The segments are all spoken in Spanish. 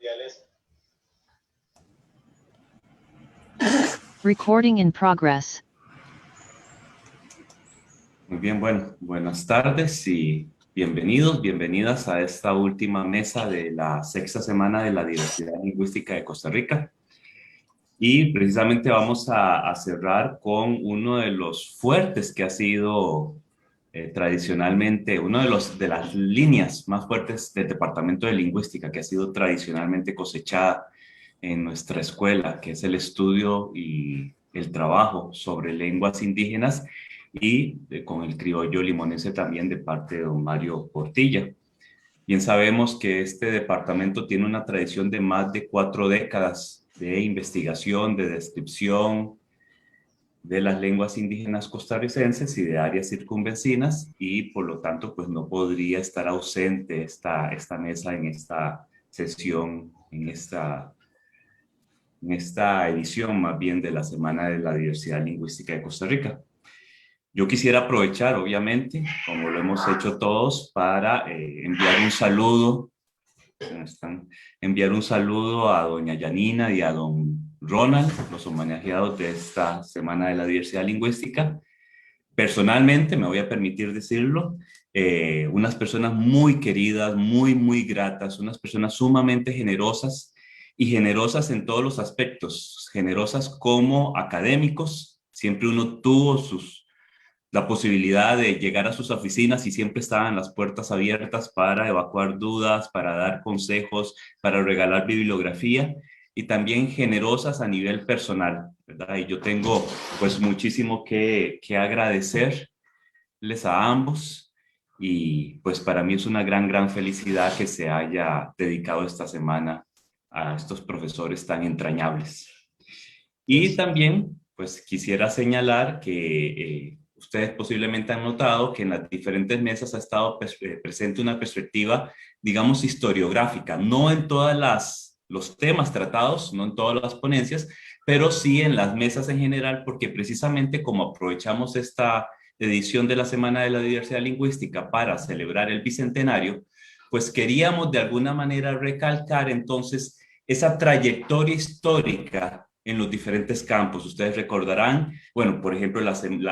mundiales. Recording in progress. Muy bien, bueno, buenas tardes y bienvenidos, bienvenidas a esta última mesa de la sexta semana de la diversidad lingüística de Costa Rica. Y precisamente vamos a cerrar con uno de los fuertes que ha sido tradicionalmente, uno de las líneas más fuertes del Departamento de Lingüística que ha sido tradicionalmente cosechada en nuestra escuela, que es el estudio y el trabajo sobre lenguas indígenas y con el criollo limonense también de parte de don Mario Portilla. Bien sabemos que este departamento tiene una tradición de más de 4 décadas de investigación, de descripción de las lenguas indígenas costarricenses y de áreas circunvecinas, y por lo tanto pues no podría estar ausente esta mesa en esta sesión, en esta edición más bien de la Semana de la Diversidad Lingüística de Costa Rica. Yo quisiera aprovechar, obviamente, como lo hemos hecho todos, para enviar un saludo, enviar un saludo a doña Yanina y a don Ronald, los homenajeados de esta Semana de la Diversidad Lingüística. Personalmente, me voy a permitir decirlo, unas personas muy queridas, muy gratas, unas personas sumamente generosas y generosas en todos los aspectos, generosas como académicos. Siempre uno tuvo la posibilidad de llegar a sus oficinas y siempre estaban las puertas abiertas para evacuar dudas, para dar consejos, para regalar bibliografía, y también generosas a nivel personal, ¿verdad? Y yo tengo pues muchísimo que agradecerles a ambos, y pues para mí es una gran felicidad que se haya dedicado esta semana a estos profesores tan entrañables. Y también pues quisiera señalar que ustedes posiblemente han notado que en las diferentes mesas ha estado presente una perspectiva, digamos, historiográfica, no en todos los temas tratados, no en todas las ponencias, pero sí en las mesas en general, porque precisamente como aprovechamos esta edición de la Semana de la Diversidad Lingüística para celebrar el Bicentenario, pues queríamos de alguna manera recalcar entonces esa trayectoria histórica en los diferentes campos. Ustedes recordarán, bueno, por ejemplo,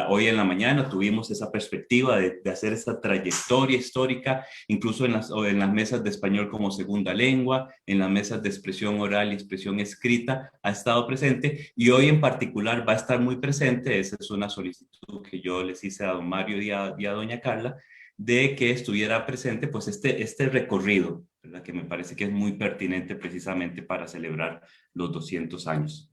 hoy en la mañana tuvimos esa perspectiva de hacer esa trayectoria histórica, incluso en las mesas de español como segunda lengua, en las mesas de expresión oral y expresión escrita ha estado presente, y hoy en particular va a estar muy presente. Esa es una solicitud que yo les hice a don Mario y a doña Carla, de que estuviera presente pues este recorrido, ¿verdad? Que me parece que es muy pertinente precisamente para celebrar los 200 años.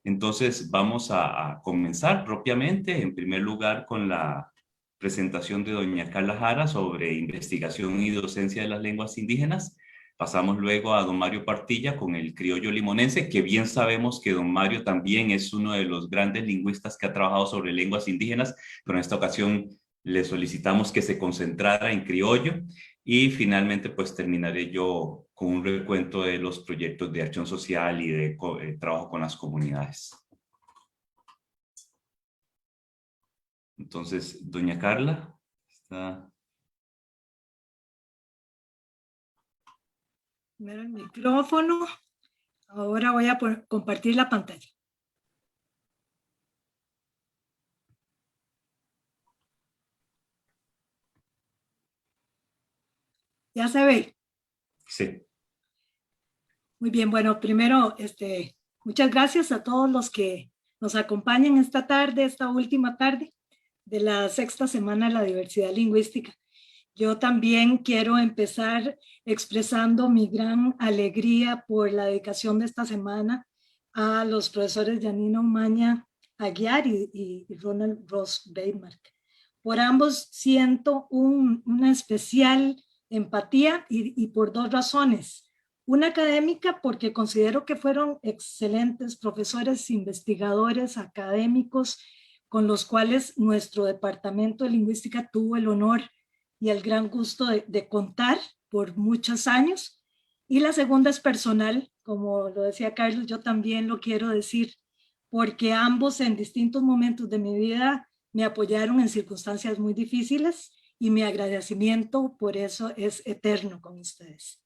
Entonces vamos a comenzar propiamente, en primer lugar, con la presentación de doña Carla Jara sobre investigación y docencia de las lenguas indígenas. Pasamos luego a don Mario Portilla con el criollo limonense, que bien sabemos que don Mario también es uno de los grandes lingüistas que ha trabajado sobre lenguas indígenas, pero en esta ocasión le solicitamos que se concentrara en criollo. Y finalmente pues terminaré yo con un recuento de los proyectos de acción social y de trabajo con las comunidades. Entonces, doña Carla, está... Primero el micrófono. Ahora voy a compartir la pantalla. ¿Ya se ve? Sí. Muy bien, bueno, primero, muchas gracias a todos los que nos acompañan esta tarde, esta última tarde de la sexta semana de la diversidad lingüística. Yo también quiero empezar expresando mi gran alegría por la dedicación de esta semana a los profesores Yanina Umaña Aguiar y Ronald Ross Beidmark. Por ambos siento una especial empatía y por dos razones. Una académica, porque considero que fueron excelentes profesores, investigadores, académicos, con los cuales nuestro departamento de lingüística tuvo el honor y el gran gusto de contar por muchos años. Y la segunda es personal, como lo decía Carlos, yo también lo quiero decir, porque ambos en distintos momentos de mi vida me apoyaron en circunstancias muy difíciles, y mi agradecimiento por eso es eterno con ustedes.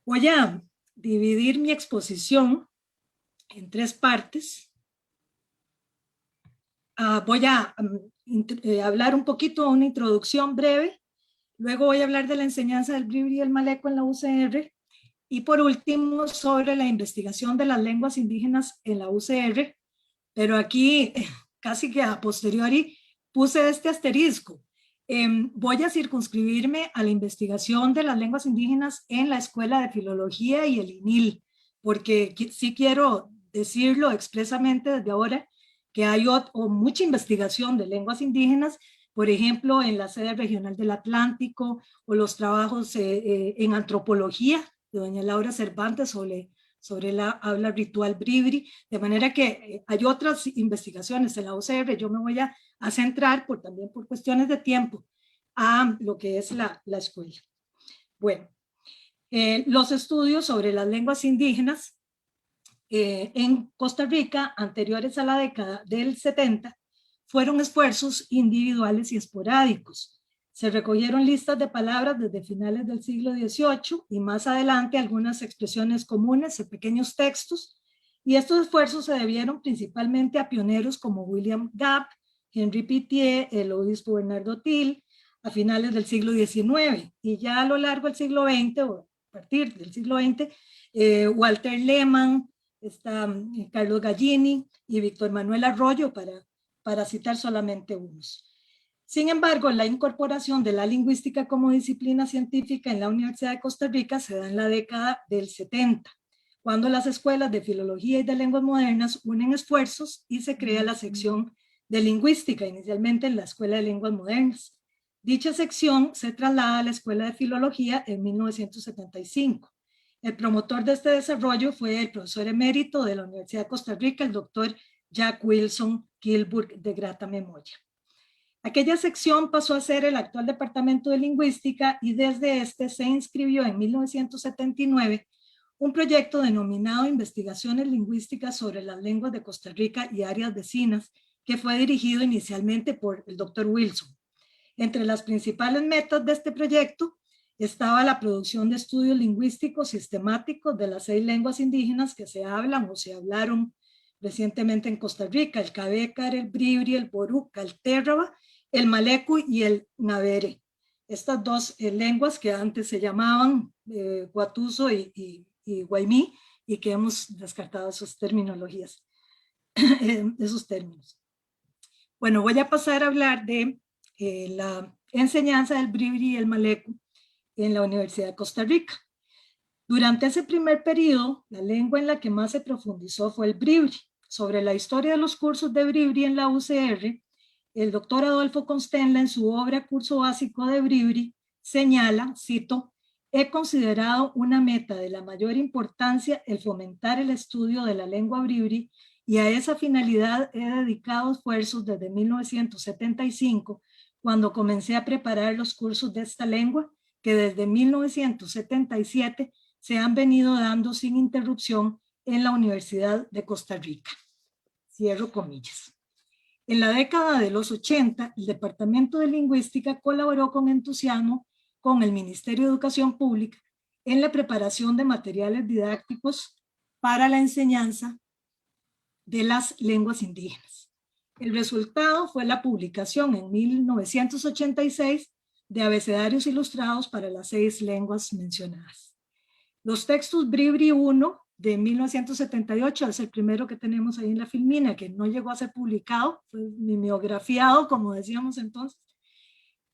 Voy a dividir mi exposición en 3 partes. Voy a hablar un poquito, una introducción breve. Luego voy a hablar de la enseñanza del bribri y el maleco en la UCR. Y por último, sobre la investigación de las lenguas indígenas en la UCR. Pero aquí, casi que a posteriori, puse este asterisco. Voy a circunscribirme a la investigación de las lenguas indígenas en la Escuela de Filología y el INIL, porque sí quiero decirlo expresamente desde ahora, que hay mucha investigación de lenguas indígenas, por ejemplo, en la sede regional del Atlántico, o los trabajos en antropología de doña Laura Cervantes sobre la habla ritual bribri, de manera que hay otras investigaciones en la UCR. Yo me voy a centrar, también por cuestiones de tiempo, a lo que es la escuela. Bueno, los estudios sobre las lenguas indígenas en Costa Rica, anteriores a la década del 70, fueron esfuerzos individuales y esporádicos. Se recogieron listas de palabras desde finales del siglo XVIII y más adelante algunas expresiones comunes en pequeños textos, y estos esfuerzos se debieron principalmente a pioneros como William Gabb, Henri Pittier, el obispo Bernardo Till, a finales del siglo XIX, y ya a lo largo del siglo XX, o a partir del siglo XX, Walter Lehmann, Carlos Gallini y Víctor Manuel Arroyo, para citar solamente unos. Sin embargo, la incorporación de la lingüística como disciplina científica en la Universidad de Costa Rica se da en la década del 70, cuando las escuelas de filología y de lenguas modernas unen esfuerzos y se crea la sección de lingüística, inicialmente en la Escuela de Lenguas Modernas. Dicha sección se traslada a la Escuela de Filología en 1975. El promotor de este desarrollo fue el profesor emérito de la Universidad de Costa Rica, el doctor Jack Wilson Kilburg, de grata memoria. Aquella sección pasó a ser el actual Departamento de Lingüística, y desde este se inscribió en 1979 un proyecto denominado Investigaciones Lingüísticas sobre las Lenguas de Costa Rica y áreas vecinas, que fue dirigido inicialmente por el doctor Wilson. Entre las principales metas de este proyecto estaba la producción de estudios lingüísticos sistemáticos de las 6 lenguas indígenas que se hablan o se hablaron recientemente en Costa Rica: el Cavécar, el Bribri, el Boruca, el Térraba, el Malecu y el Navere. Estas 2 lenguas que antes se llamaban Guatuso y Guaymí, y que hemos descartado esas terminologías, esos términos. Bueno, voy a pasar a hablar de la enseñanza del Bribri y el Malecu en la Universidad de Costa Rica. Durante ese primer periodo, la lengua en la que más se profundizó fue el Bribri. Sobre la historia de los cursos de Bribri en la UCR, el doctor Adolfo Constenla, en su obra Curso Básico de Bribri, señala, cito: he considerado una meta de la mayor importancia el fomentar el estudio de la lengua bribri, y a esa finalidad he dedicado esfuerzos desde 1975, cuando comencé a preparar los cursos de esta lengua, que desde 1977 se han venido dando sin interrupción en la Universidad de Costa Rica. Cierro comillas. En la década de los 80, el Departamento de Lingüística colaboró con entusiasmo con el Ministerio de Educación Pública en la preparación de materiales didácticos para la enseñanza de las lenguas indígenas. El resultado fue la publicación en 1986 de abecedarios ilustrados para las 6 lenguas mencionadas. Los textos Bribri 1 de 1978 es el primero que tenemos ahí en la filmina, que no llegó a ser publicado, fue mimeografiado, como decíamos entonces.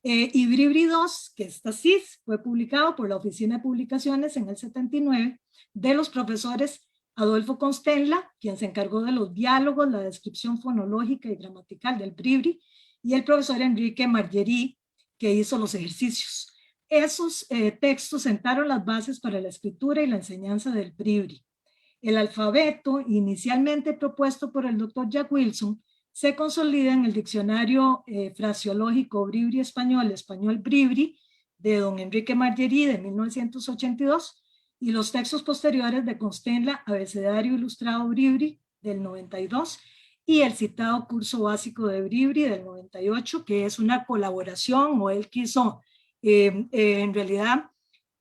Y Bribri 2, que está así, fue publicado por la Oficina de Publicaciones en el 79, de los profesores Adolfo Constenla, quien se encargó de los diálogos, la descripción fonológica y gramatical del Bribri, y el profesor Enrique Margerí, que hizo los ejercicios. Esos textos sentaron las bases para la escritura y la enseñanza del Bribri. El alfabeto, inicialmente propuesto por el doctor Jack Wilson, se consolida en el diccionario fraseológico Bribri Español, Español Bribri, de don Enrique Margerí, de 1982, y los textos posteriores de Constenla, Abecedario Ilustrado Bribri, del 92, y el citado Curso Básico de Bribri, del 98, que es una colaboración, o él quiso en realidad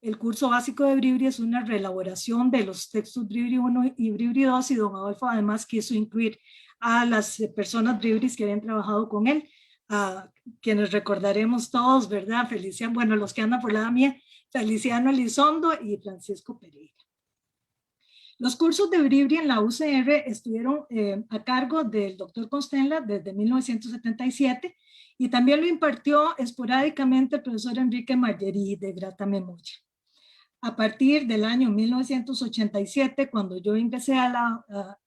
El curso básico de Bribri es una reelaboración de los textos Bribri 1 y Bribri 2, y don Adolfo además quiso incluir a las personas Bribris que habían trabajado con él, a quienes recordaremos todos, ¿verdad? Feliciano, bueno, los que andan por la mía, Feliciano Elizondo y Francisco Pereira. Los cursos de Bribri en la UCR estuvieron a cargo del doctor Constenla desde 1977, y también lo impartió esporádicamente el profesor Enrique Margerí, de grata memoria. A partir del año 1987, cuando yo ingresé a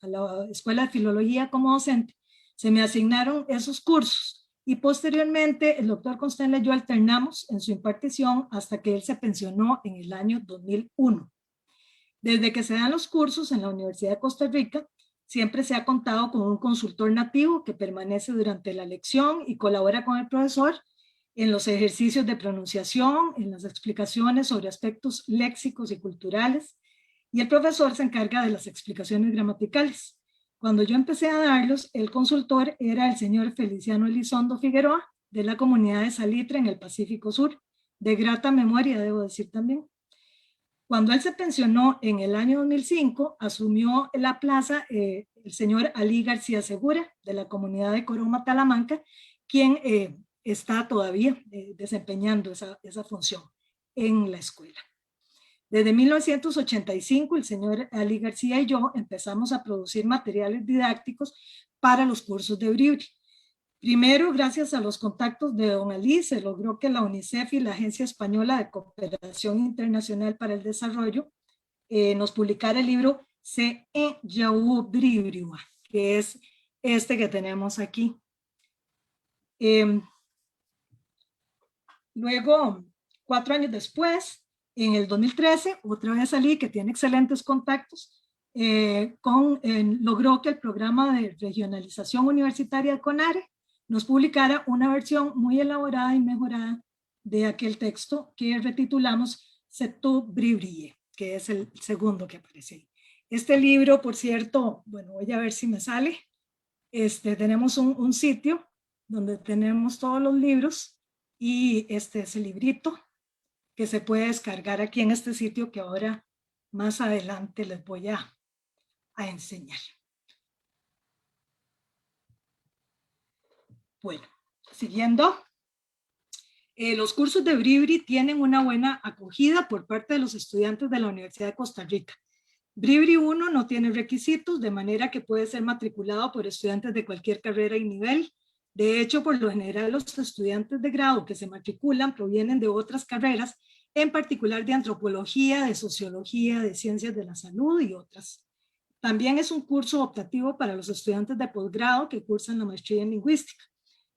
la Escuela de Filología como docente, se me asignaron esos cursos, y posteriormente el doctor Constenla y yo alternamos en su impartición hasta que él se pensionó en el año 2001. Desde que se dan los cursos en la Universidad de Costa Rica, siempre se ha contado con un consultor nativo que permanece durante la lección y colabora con el profesor en los ejercicios de pronunciación, en las explicaciones sobre aspectos léxicos y culturales, y el profesor se encarga de las explicaciones gramaticales. Cuando yo empecé a darlos, el consultor era el señor Feliciano Elizondo Figueroa, de la comunidad de Salitre en el Pacífico Sur, de grata memoria, debo decir también. Cuando él se pensionó en el año 2005, asumió la plaza el señor Ali García Segura, de la comunidad de Coroma, Talamanca, quien está todavía desempeñando esa función en la escuela. Desde 1985, el señor Ali García y yo empezamos a producir materiales didácticos para los cursos de Bribri. Primero, gracias a los contactos de don Ali, se logró que la UNICEF y la Agencia Española de Cooperación Internacional para el Desarrollo nos publicara el libro Se Yaú Bribriwa, que es este que tenemos aquí. Luego, 4 años después, en el 2013, otra vez Ali, que tiene excelentes contactos, logró que el programa de regionalización universitaria de CONARE nos publicara una versión muy elaborada y mejorada de aquel texto que retitulamos Setu Bribrie, que es el segundo que aparece ahí. Este libro, por cierto, bueno, voy a ver si me sale. Tenemos un sitio donde tenemos todos los libros, y este es el librito que se puede descargar aquí en este sitio, que ahora más adelante les voy a enseñar. Bueno, siguiendo, los cursos de Bribri tienen una buena acogida por parte de los estudiantes de la Universidad de Costa Rica. Bribri 1 no tiene requisitos, de manera que puede ser matriculado por estudiantes de cualquier carrera y nivel. De hecho, por lo general, los estudiantes de grado que se matriculan provienen de otras carreras, en particular de antropología, de sociología, de ciencias de la salud y otras. También es un curso optativo para los estudiantes de posgrado que cursan la maestría en lingüística.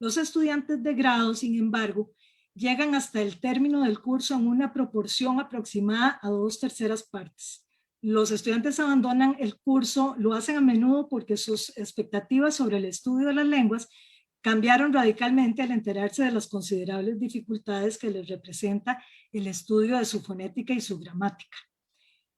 Los estudiantes de grado, sin embargo, llegan hasta el término del curso en una proporción aproximada a 2/3 partes. Los estudiantes abandonan el curso, lo hacen a menudo porque sus expectativas sobre el estudio de las lenguas cambiaron radicalmente al enterarse de las considerables dificultades que les representa el estudio de su fonética y su gramática.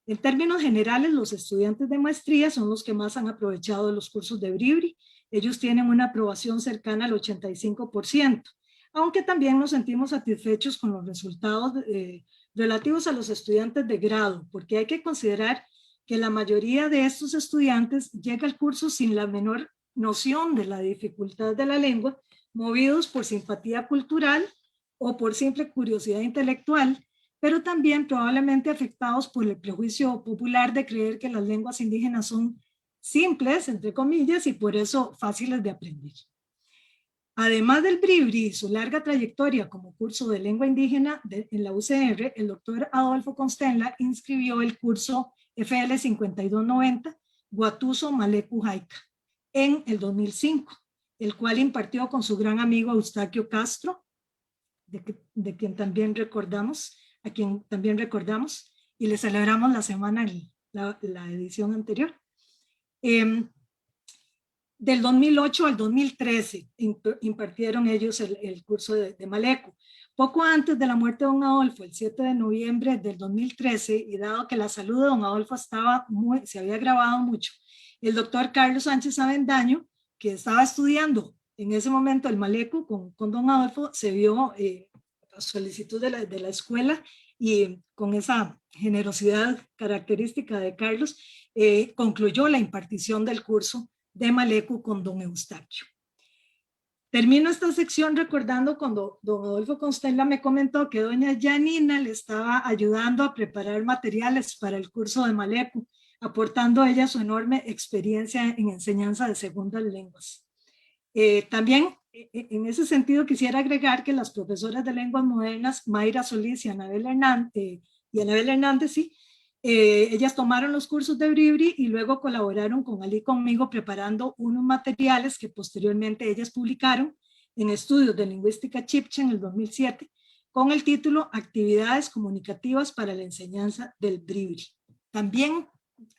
En términos generales, los estudiantes de maestría son los que más han aprovechado de los cursos de Bribri. Ellos tienen una aprobación cercana al 85%, aunque también nos sentimos satisfechos con los resultados relativos a los estudiantes de grado, porque hay que considerar que la mayoría de estos estudiantes llega al curso sin la menor noción de la dificultad de la lengua, movidos por simpatía cultural o por simple curiosidad intelectual, pero también probablemente afectados por el prejuicio popular de creer que las lenguas indígenas son simples, entre comillas, y por eso fáciles de aprender. Además del Bribri y su larga trayectoria como curso de lengua indígena en la UCR, el doctor Adolfo Constenla inscribió el curso FL 5290 Guatuso Maleku Jaica en el 2005, el cual impartió con su gran amigo Eustaquio Castro, de quien también recordamos, y le celebramos la semana, la edición anterior. Del 2008 al 2013 impartieron ellos el curso de Maleku. Poco antes de la muerte de don Adolfo, el 7 de noviembre del 2013, y dado que la salud de don Adolfo se había agravado mucho, el doctor Carlos Sánchez Avendaño, que estaba estudiando en ese momento el Maleku con don Adolfo, se vio a solicitud de la escuela y con esa generosidad característica de Carlos, concluyó la impartición del curso de Malecu con don Eustaquio. Termino esta sección recordando cuando don Adolfo Constella me comentó que doña Janina le estaba ayudando a preparar materiales para el curso de Malecu, aportando a ella su enorme experiencia en enseñanza de segundas lenguas. También en ese sentido quisiera agregar que las profesoras de lenguas modernas, Mayra Solís y Anabel Hernández, sí, ellas tomaron los cursos de Bribri y luego colaboraron con Ali y conmigo preparando unos materiales que posteriormente ellas publicaron en Estudios de Lingüística Chibcha en el 2007 con el título Actividades comunicativas para la enseñanza del Bribri. También,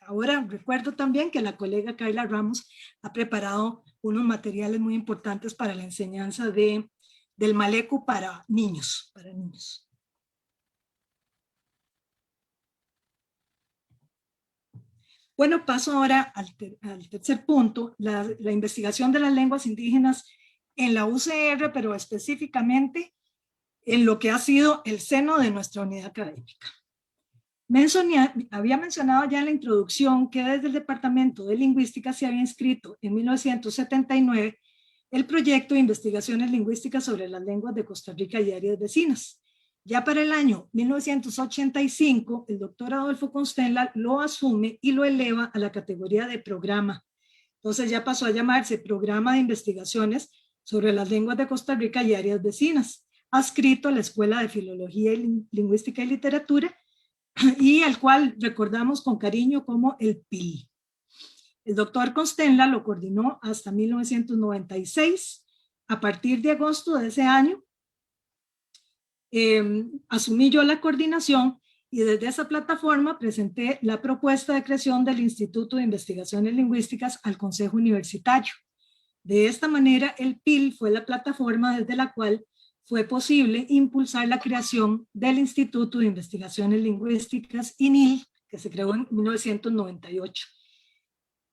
ahora recuerdo también que la colega Carla Ramos ha preparado unos materiales muy importantes para la enseñanza del Malecu para niños. Bueno, paso ahora al tercer punto, la investigación de las lenguas indígenas en la UCR, pero específicamente en lo que ha sido el seno de nuestra unidad académica. Había mencionado ya en la introducción que desde el Departamento de Lingüística se había inscrito en 1979 el proyecto de investigaciones lingüísticas sobre las lenguas de Costa Rica y áreas vecinas. Ya para el año 1985, el doctor Adolfo Constella lo asume y lo eleva a la categoría de programa. Entonces ya pasó a llamarse Programa de Investigaciones sobre las lenguas de Costa Rica y áreas vecinas, adscrito a la Escuela de Filología y Lingüística y Literatura, y al cual recordamos con cariño como el PIL. El doctor Constella lo coordinó hasta 1996. A partir de agosto de ese año, asumí yo la coordinación y desde esa plataforma presenté la propuesta de creación del Instituto de Investigaciones Lingüísticas al Consejo Universitario. De esta manera, el PIL fue la plataforma desde la cual fue posible impulsar la creación del Instituto de Investigaciones Lingüísticas, INIL, que se creó en 1998.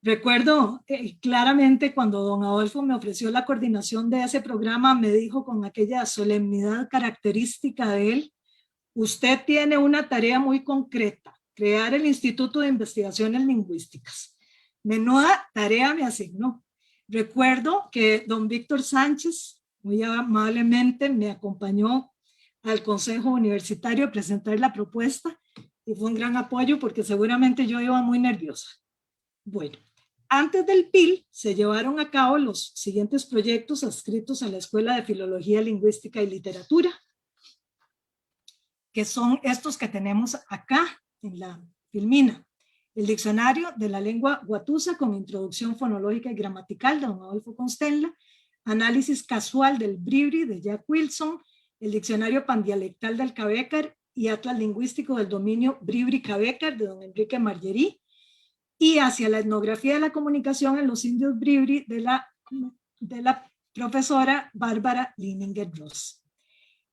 Recuerdo claramente cuando don Adolfo me ofreció la coordinación de ese programa, me dijo con aquella solemnidad característica de él: usted tiene una tarea muy concreta, crear el Instituto de Investigaciones Lingüísticas. Menuda tarea me asignó. Recuerdo que don Víctor Sánchez muy amablemente me acompañó al Consejo Universitario a presentar la propuesta y fue un gran apoyo porque seguramente yo iba muy nerviosa. Bueno, antes del PIL se llevaron a cabo los siguientes proyectos adscritos a la Escuela de Filología, Lingüística y Literatura, que son estos que tenemos acá en la filmina. El Diccionario de la Lengua Guatusa con introducción fonológica y gramatical de don Adolfo Constella, Análisis Casual del Bribri de Jack Wilson, el Diccionario Pandialectal del Cavécar y Atlas Lingüístico del Dominio Bribri-Cavécar de don Enrique Margerí, y Hacia la etnografía de la comunicación en los indios Bribri de la profesora Bárbara Lininger-Ross.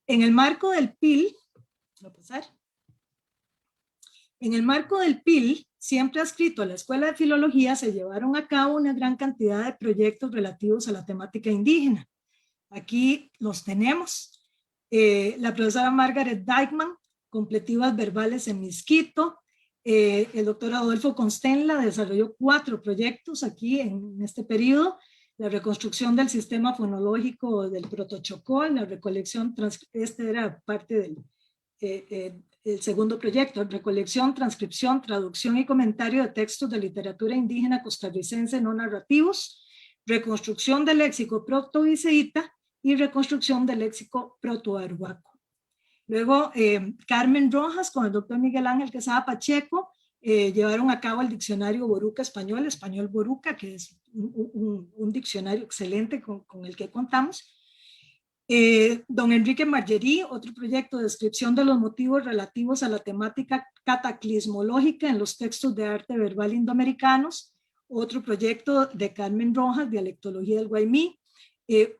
En el marco del PIL, siempre adscrito a la Escuela de Filología, se llevaron a cabo una gran cantidad de proyectos relativos a la temática indígena. Aquí los tenemos. La profesora Margaret Dykeman, Completivas Verbales en Misquito. El doctor Adolfo Constella desarrolló 4 proyectos aquí en este periodo: la reconstrucción del sistema fonológico del Protochocó, la recolección, este era parte del el segundo proyecto, recolección, transcripción, traducción y comentario de textos de literatura indígena costarricense no narrativos, reconstrucción del léxico proto-iseíta y reconstrucción del léxico proto-arhuaco. Luego, Carmen Rojas con el doctor Miguel Ángel Quesada Pacheco llevaron a cabo el diccionario Boruca Español, Español Boruca, que es un diccionario excelente con el que contamos. Don Enrique Margerí, otro proyecto de descripción de los motivos relativos a la temática cataclismológica en los textos de arte verbal indoamericanos. Otro proyecto de Carmen Rojas, Dialectología del Guaymí.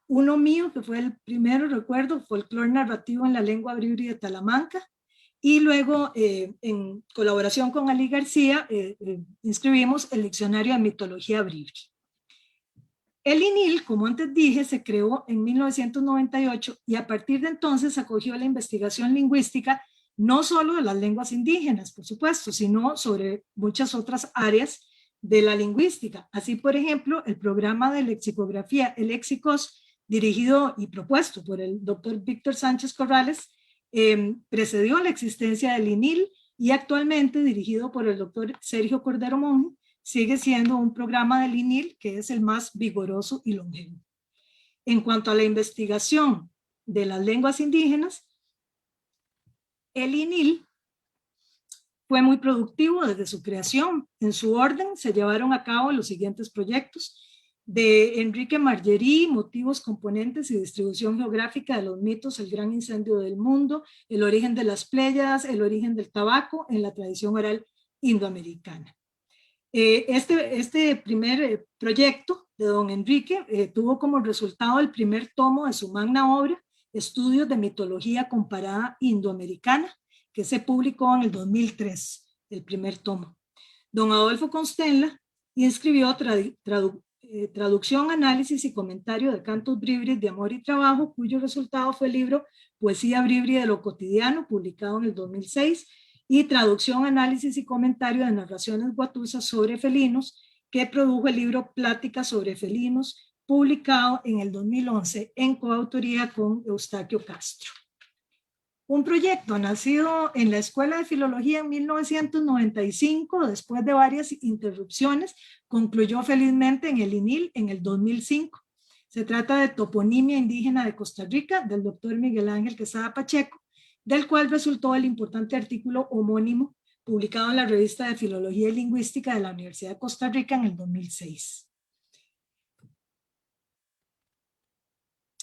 Uno mío, que fue el primero, recuerdo, Folclore narrativo en la lengua bribri de Talamanca. Y luego, en colaboración con Ali García, inscribimos el Diccionario de Mitología Bribri. El INIL, como antes dije, se creó en 1998 y a partir de entonces acogió la investigación lingüística no solo de las lenguas indígenas, por supuesto, sino sobre muchas otras áreas de la lingüística. Así, por ejemplo, el programa de lexicografía, el Léxicos, dirigido y propuesto por el doctor Víctor Sánchez Corrales, precedió la existencia del INIL y actualmente, dirigido por el doctor Sergio Cordero Monge, sigue siendo un programa del INIL que es el más vigoroso y longevo. En cuanto a la investigación de las lenguas indígenas, el INIL fue muy productivo desde su creación. En su orden se llevaron a cabo los siguientes proyectos: de Enrique Margerí, Motivos, Componentes y Distribución Geográfica de los mitos, el gran incendio del mundo, el origen de las Pléyades, el origen del tabaco en la tradición oral indoamericana. Este primer proyecto de don Enrique tuvo como resultado el primer tomo de su magna obra, Estudios de Mitología Comparada Indoamericana, que se publicó en el 2003, el primer tomo. Don Adolfo Constenla inscribió Traducción, Análisis y Comentario de Cantos Bribris de Amor y Trabajo, cuyo resultado fue el libro Poesía Bribri de lo Cotidiano, publicado en el 2006, y Traducción, Análisis y Comentario de Narraciones Guatusas sobre Felinos, que produjo el libro Pláticas sobre Felinos, publicado en el 2011 en coautoría con Eustaquio Castro. Un proyecto nacido en la Escuela de Filología en 1995, después de varias interrupciones, concluyó felizmente en el INIL en el 2005. Se trata de Toponimia Indígena de Costa Rica, del doctor Miguel Ángel Quesada Pacheco, del cual resultó el importante artículo homónimo publicado en la Revista de Filología y Lingüística de la Universidad de Costa Rica en el 2006.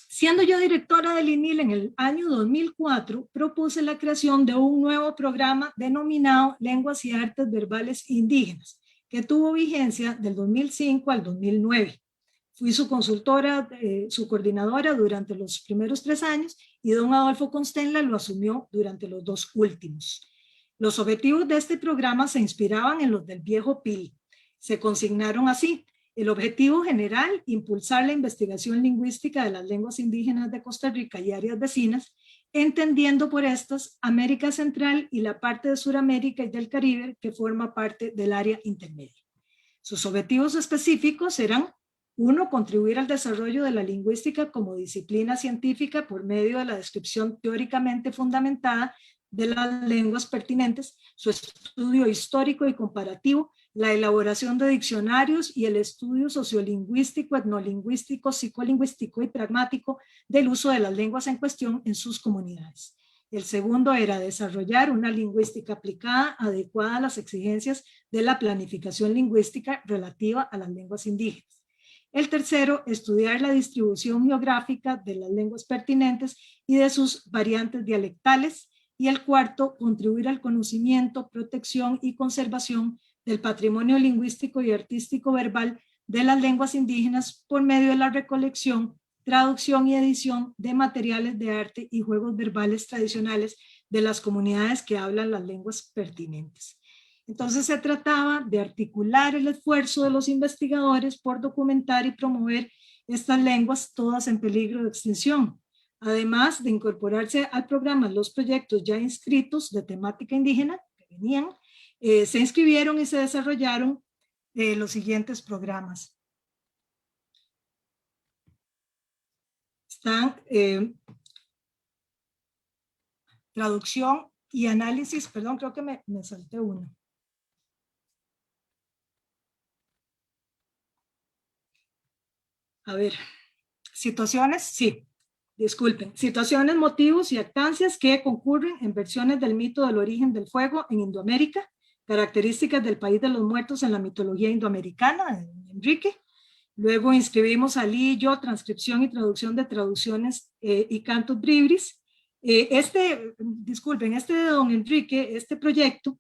Siendo yo directora del INIL en el año 2004, propuse la creación de un nuevo programa denominado Lenguas y Artes Verbales Indígenas, que tuvo vigencia del 2005 al 2009. Fui su consultora, su coordinadora durante los primeros 3 años y don Adolfo Constenla lo asumió durante los 2 últimos. Los objetivos de este programa se inspiraban en los del viejo PIL. Se consignaron así: el objetivo general, impulsar la investigación lingüística de las lenguas indígenas de Costa Rica y áreas vecinas, entendiendo por estas América Central y la parte de Sudamérica y del Caribe que forma parte del área intermedia. Sus objetivos específicos eran: 1. Contribuir al desarrollo de la lingüística como disciplina científica por medio de la descripción teóricamente fundamentada de las lenguas pertinentes, su estudio histórico y comparativo, la elaboración de diccionarios y el estudio sociolingüístico, etnolingüístico, psicolingüístico y pragmático del uso de las lenguas en cuestión en sus comunidades. El segundo era desarrollar una lingüística aplicada adecuada a las exigencias de la planificación lingüística relativa a las lenguas indígenas. El tercero, estudiar la distribución geográfica de las lenguas pertinentes y de sus variantes dialectales. Y el cuarto, contribuir al conocimiento, protección y conservación del patrimonio lingüístico y artístico verbal de las lenguas indígenas por medio de la recolección, traducción y edición de materiales de arte y juegos verbales tradicionales de las comunidades que hablan las lenguas pertinentes. Entonces se trataba de articular el esfuerzo de los investigadores por documentar y promover estas lenguas todas en peligro de extinción, además de incorporarse al programa los proyectos ya inscritos de temática indígena que venían. Se inscribieron y se desarrollaron los siguientes programas. Están traducción y análisis, perdón, creo que me salté uno. A ver, situaciones, sí, disculpen, situaciones, motivos y actancias que concurren en versiones del mito del origen del fuego en Indoamérica, características del país de los muertos en la mitología indoamericana, de Enrique. Luego inscribimos allí yo transcripción y traducción de traducciones y cantos bribris. Disculpen, este de don Enrique, este proyecto,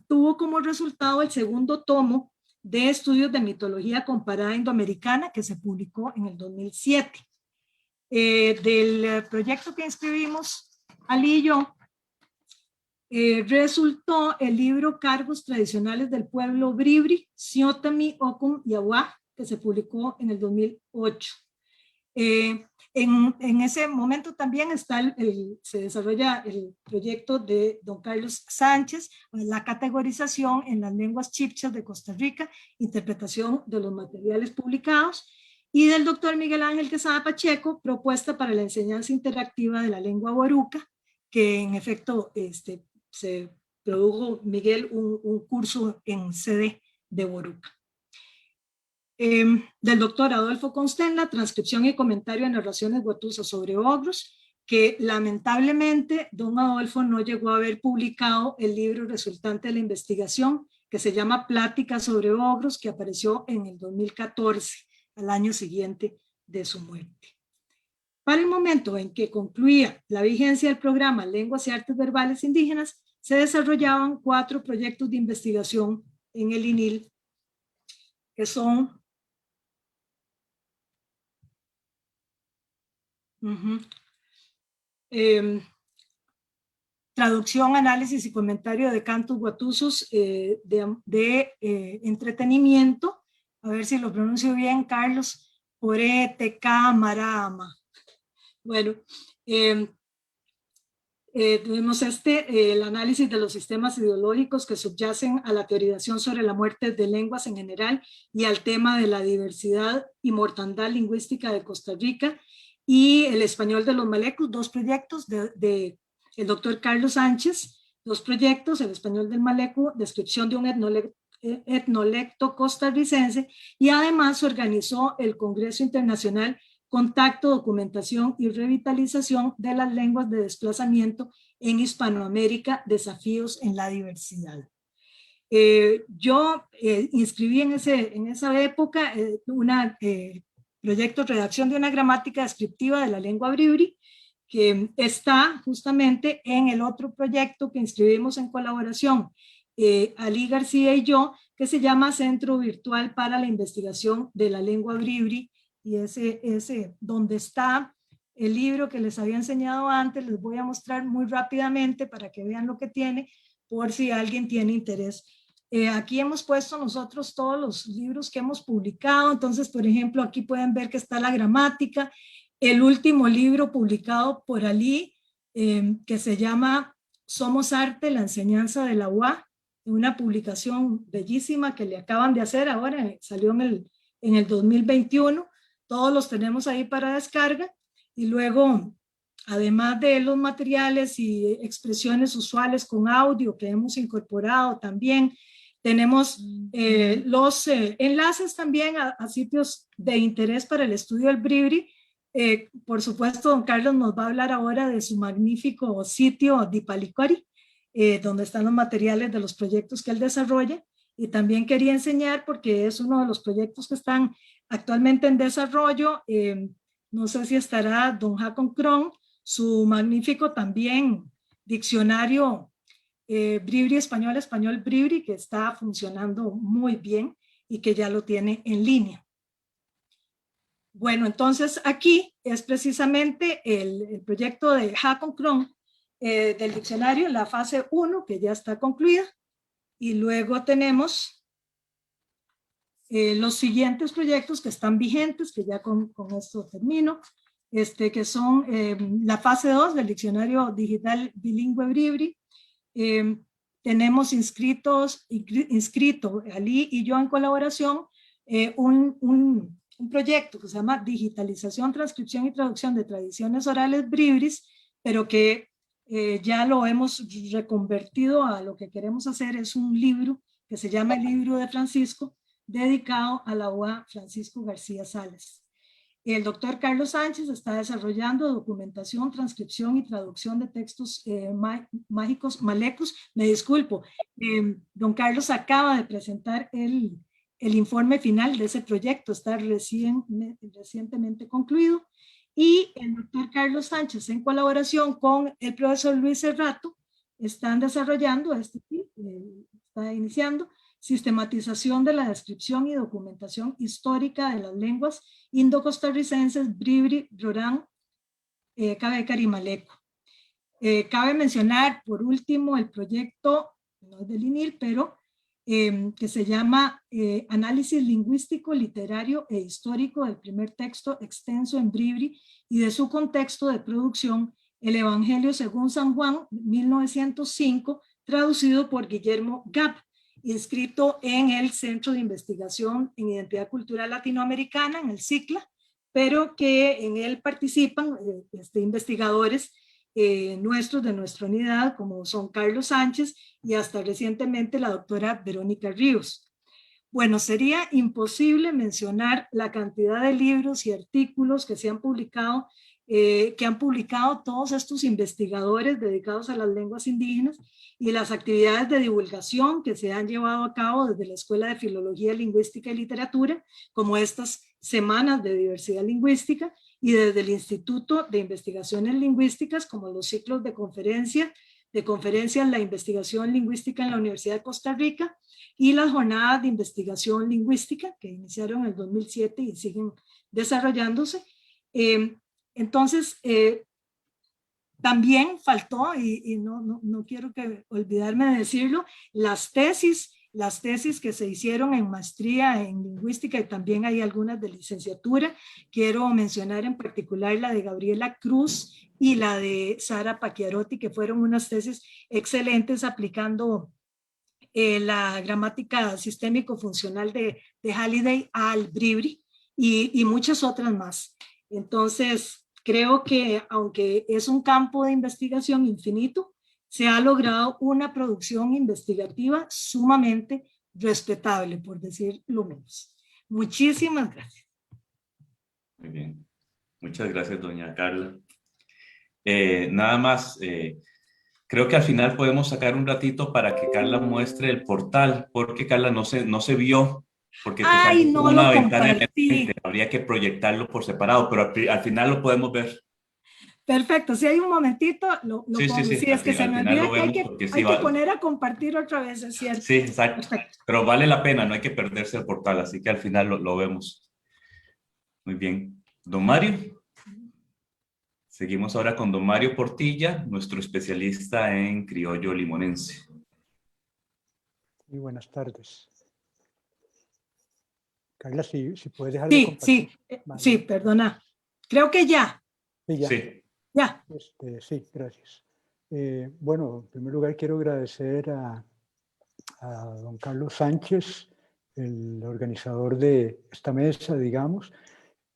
tuvo como resultado el segundo tomo de Estudios de Mitología Comparada Indoamericana, que se publicó en el 2007. Del proyecto que inscribimos, Ali y yo, resultó el libro Cargos Tradicionales del Pueblo Bribri, Siotami, Ocum y Awa, que se publicó en el 2008. En ese momento también se desarrolla el proyecto de don Carlos Sánchez, la categorización en las lenguas chibchas de Costa Rica, interpretación de los materiales publicados, y del doctor Miguel Ángel Quesada Pacheco, propuesta para la enseñanza interactiva de la lengua boruca, que en efecto se produjo, Miguel, un curso en CD de boruca. Del doctor Adolfo Constenla, transcripción y comentario de narraciones guatusas sobre ogros, que lamentablemente don Adolfo no llegó a haber publicado el libro resultante de la investigación, que se llama Pláticas sobre ogros, que apareció en el 2014, al año siguiente de su muerte. Para el momento en que concluía la vigencia del programa Lenguas y Artes Verbales Indígenas, se desarrollaban 4 proyectos de investigación en el INIL, que son traducción, análisis y comentario de cantos guatusos de entretenimiento, a ver si lo pronuncio bien, Carlos, Orete, Camarama. Bueno, tuvimos el análisis de los sistemas ideológicos que subyacen a la teorización sobre la muerte de lenguas en general y al tema de la diversidad y mortandad lingüística de Costa Rica, y el español de los malecos, 2 proyectos de el doctor Carlos Sánchez, 2 proyectos, el español del maleco, descripción de un etnolecto costarricense, y además se organizó el Congreso Internacional Contacto, Documentación y Revitalización de las Lenguas de Desplazamiento en Hispanoamérica, Desafíos en la Diversidad. Yo inscribí en esa época un proyecto de redacción de una gramática descriptiva de la lengua bribri, que está justamente en el otro proyecto que inscribimos en colaboración, Ali García y yo, que se llama Centro Virtual para la Investigación de la Lengua Bribri, y ese donde está el libro que les había enseñado antes, les voy a mostrar muy rápidamente para que vean lo que tiene, por si alguien tiene interés. Aquí hemos puesto nosotros todos los libros que hemos publicado, entonces, por ejemplo, aquí pueden ver que está la gramática, el último libro publicado por Ali, que se llama Somos Arte, la enseñanza de la UA, una publicación bellísima que le acaban de hacer ahora, salió en el 2021, todos los tenemos ahí para descarga, y luego, además de los materiales y expresiones usuales con audio que hemos incorporado también, tenemos los enlaces también a sitios de interés para el estudio del bribri. Por supuesto, don Carlos nos va a hablar ahora de su magnífico sitio Dipalicori, donde están los materiales de los proyectos que él desarrolla. Y también quería enseñar, porque es uno de los proyectos que están actualmente en desarrollo, no sé si estará don Hakon Kron, su magnífico también diccionario bribri español, español bribri, que está funcionando muy bien y que ya lo tiene en línea. Bueno, entonces aquí es precisamente el proyecto de Hakon Kron del diccionario, la fase 1, que ya está concluida, y luego tenemos los siguientes proyectos que están vigentes, que ya con esto termino, que son la fase 2 del diccionario digital bilingüe bribri. Tenemos inscrito Ali y yo en colaboración un proyecto que se llama Digitalización, Transcripción y Traducción de Tradiciones Orales Bribris, pero que ya lo hemos reconvertido a lo que queremos hacer, es un libro que se llama El Libro de Francisco, dedicado a la UA Francisco García Salas. El doctor Carlos Sánchez está desarrollando documentación, transcripción y traducción de textos mágicos, malecos. Me disculpo, don Carlos acaba de presentar el informe final de ese proyecto, está recientemente concluido, y el doctor Carlos Sánchez, en colaboración con el profesor Luis Cerrato, están desarrollando, está iniciando, sistematización de la descripción y documentación histórica de las lenguas indo-costarricenses bribri, rorán, cabécar y maleco. Cabe mencionar, por último, el proyecto, no es del INIL, pero que se llama Análisis lingüístico, literario e histórico del primer texto extenso en Bribri y de su contexto de producción, El Evangelio según San Juan, 1905, traducido por Guillermo Gap, inscrito en el Centro de Investigación en Identidad Cultural Latinoamericana, en el CICLA, pero que en él participan investigadores nuestros de nuestra unidad, como son Carlos Sánchez y hasta recientemente la doctora Verónica Ríos. Bueno, sería imposible mencionar la cantidad de libros y artículos que se han publicado, que han publicado todos estos investigadores dedicados a las lenguas indígenas y las actividades de divulgación que se han llevado a cabo desde la Escuela de Filología, Lingüística y Literatura, como estas semanas de diversidad lingüística, y desde el Instituto de Investigaciones Lingüísticas, como los ciclos de conferencias, la investigación lingüística en la Universidad de Costa Rica y las jornadas de investigación lingüística que iniciaron en el 2007 y siguen desarrollándose. Entonces, también faltó, y no quiero olvidarme de decirlo, las tesis que se hicieron en maestría en lingüística, y también hay algunas de licenciatura. Quiero mencionar en particular la de Gabriela Cruz y la de Sara Pacchiarotti, que fueron unas tesis excelentes aplicando la gramática sistémico-funcional de Halliday al Bribri y muchas otras más. Entonces, creo que aunque es un campo de investigación infinito, se ha logrado una producción investigativa sumamente respetable, por decir lo menos. Muchísimas gracias. Muy bien. Muchas gracias, doña Carla. Nada más, creo que al final podemos sacar un ratito para que Carla muestre el portal, porque Carla no se vio, porque te Ay, salió no una lo ventana compartí. emergente. Habría que proyectarlo por separado, pero al final lo podemos ver. Perfecto, si hay un momentito, lo Sí, sí, pongo. sí, Sí, es que se al me final lo olvida que vemos porque sí hay que va. poner a compartir otra vez, es cierto. Sí, exacto. Perfecto. Pero vale la pena, no hay que perderse el portal, así que al final lo vemos. Muy bien. Don Mario. Seguimos ahora con don Mario Portilla, nuestro especialista en criollo limonense. Muy buenas tardes. Carla, si puedes dejar de compartir. Sí, perdona. Creo que ya. Sí, ya. Sí. Ya. Sí, gracias. Bueno, en primer lugar quiero agradecer a don Carlos Sánchez, el organizador de esta mesa, digamos,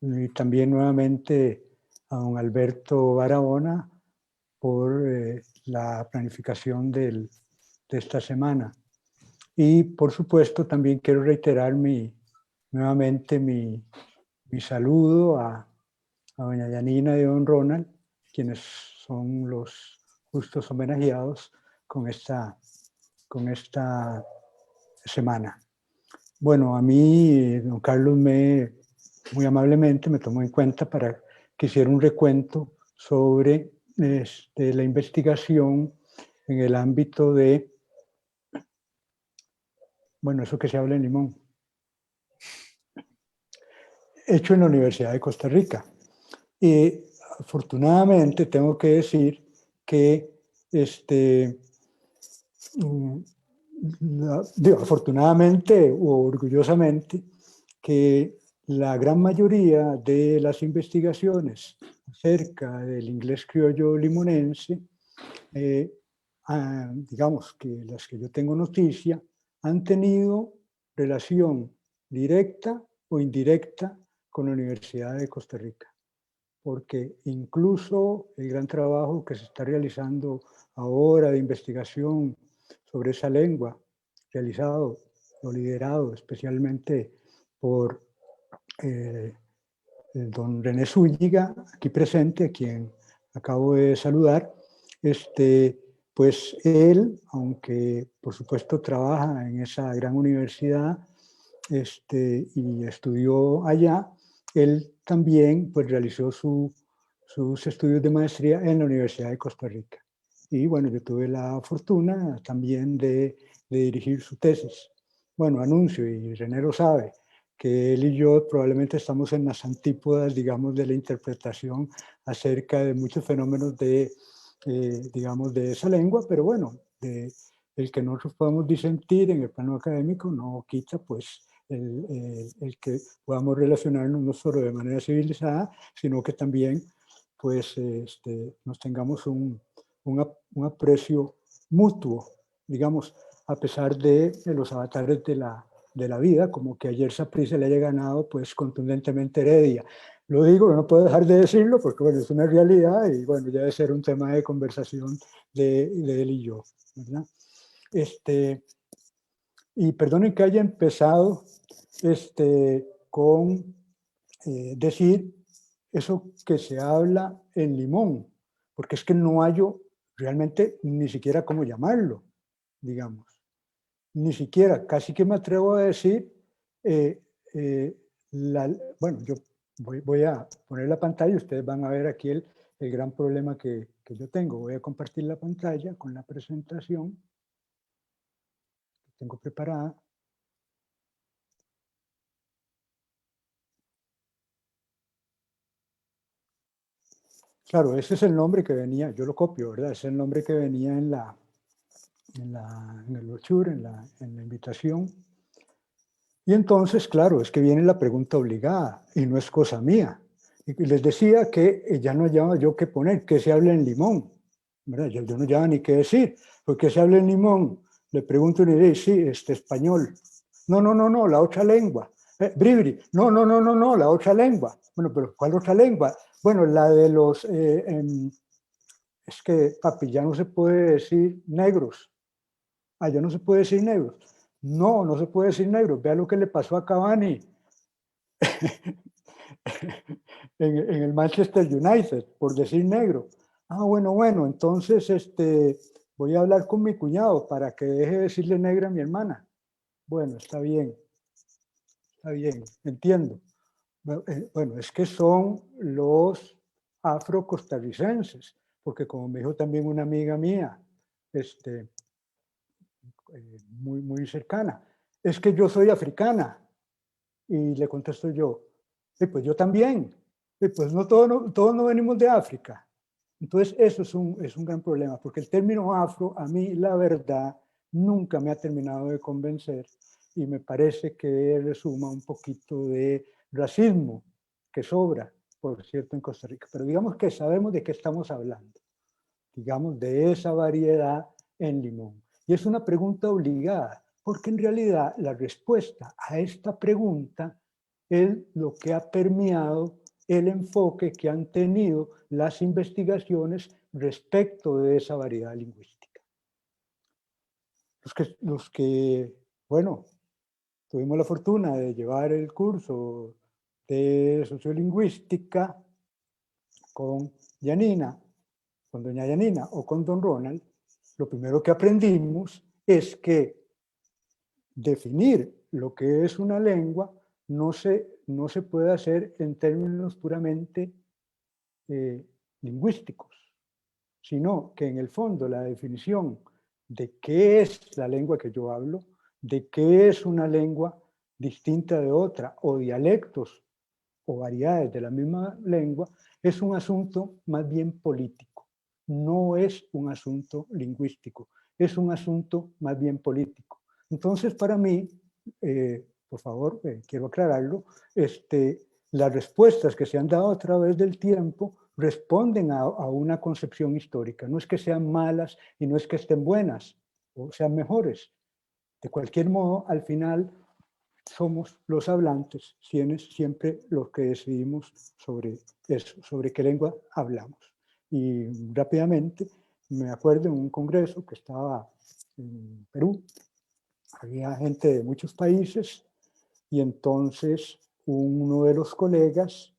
y también nuevamente a don Alberto Barahona por la planificación de esta semana. Y por supuesto también quiero reiterar nuevamente mi saludo a doña Yanina y don Ronald, quienes son los justos homenajeados con esta semana. Bueno, a mí don Carlos muy amablemente me tomó en cuenta para que hiciera un recuento sobre la investigación en el ámbito de, bueno, eso que se habla en Limón, hecho en la Universidad de Costa Rica. Y afortunadamente tengo que decir que afortunadamente o orgullosamente, que la gran mayoría de las investigaciones acerca del inglés criollo limonense, digamos que las que yo tengo noticia, han tenido relación directa o indirecta con la Universidad de Costa Rica, porque incluso el gran trabajo que se está realizando ahora de investigación sobre esa lengua, realizado o liderado especialmente por don René Zúñiga, aquí presente, a quien acabo de saludar, pues él, aunque por supuesto trabaja en esa gran universidad y estudió allá, él también pues realizó sus estudios de maestría en la Universidad de Costa Rica. Y bueno, yo tuve la fortuna también de dirigir su tesis. Bueno, anuncio, y René lo sabe, que él y yo probablemente estamos en las antípodas, digamos, de la interpretación acerca de muchos fenómenos digamos, de esa lengua, pero bueno, el que nosotros podamos disentir en el plano académico no quita pues el que podamos relacionarnos no solo de manera civilizada, sino que también pues nos tengamos un aprecio mutuo, digamos, a pesar de los avatares de la vida, como que ayer Saprissa le haya ganado pues contundentemente Heredia. Lo digo, no puedo dejar de decirlo porque bueno, es una realidad y bueno, ya debe ser un tema de conversación de él y yo, ¿verdad? Y perdonen que haya empezado con decir eso que se habla en Limón, porque es que no hallo realmente ni siquiera cómo llamarlo, digamos. Ni siquiera, casi que me atrevo a decir, bueno, yo voy a poner la pantalla y ustedes van a ver aquí el gran problema que yo tengo. Voy a compartir la pantalla con la presentación que tengo preparada. Claro, ese es el nombre que venía, yo lo copio, ¿verdad? Ese es el nombre que venía en el brochure, en la invitación. Y entonces, claro, es que viene la pregunta obligada y no es cosa mía. Y les decía que ya no hallaba yo qué poner, que se hable en Limón, ¿verdad? Yo no hallaba ni qué decir, porque se hable en Limón. Le pregunto y le dice, sí, español. No, la otra lengua. Bribri, no, la otra lengua. Bueno, pero ¿cuál otra lengua? Bueno, la de los, es que, papi, ya no se puede decir negros. Ya no se puede decir negros. No se puede decir negros. Vea lo que le pasó a Cavani en el Manchester United, por decir negro. Bueno, entonces voy a hablar con mi cuñado para que deje de decirle negra a mi hermana. Bueno, está bien, entiendo. Bueno, es que son los afrocostarricenses, porque como me dijo también una amiga mía, muy cercana, es que yo soy africana. Y le contesto yo, pues yo también, pues todos no venimos de África. Entonces eso es un gran problema, porque el término afro, a mí la verdad, nunca me ha terminado de convencer y me parece que resuma un poquito de racismo que sobra, por cierto, en Costa Rica. Pero digamos que sabemos de qué estamos hablando, digamos, de esa variedad en Limón. Y es una pregunta obligada, porque en realidad la respuesta a esta pregunta es lo que ha permeado el enfoque que han tenido las investigaciones respecto de esa variedad lingüística. Los que bueno, tuvimos la fortuna de llevar el curso de sociolingüística con Yanina, con doña Yanina o con don Ronald, lo primero que aprendimos es que definir lo que es una lengua no se puede hacer en términos puramente lingüísticos, sino que en el fondo la definición de qué es la lengua que yo hablo, de qué es una lengua distinta de otra, o dialectos o variedades de la misma lengua, es un asunto más bien político. No es un asunto lingüístico, es un asunto más bien político. Entonces, para mí, por favor, quiero aclararlo, las respuestas que se han dado a través del tiempo responden a una concepción histórica. No es que sean malas y no es que estén buenas o sean mejores. De cualquier modo, al final, somos los hablantes, siempre los que decidimos sobre eso, sobre qué lengua hablamos. Y rápidamente me acuerdo en un congreso que estaba en Perú, había gente de muchos países y entonces uno de los colegas,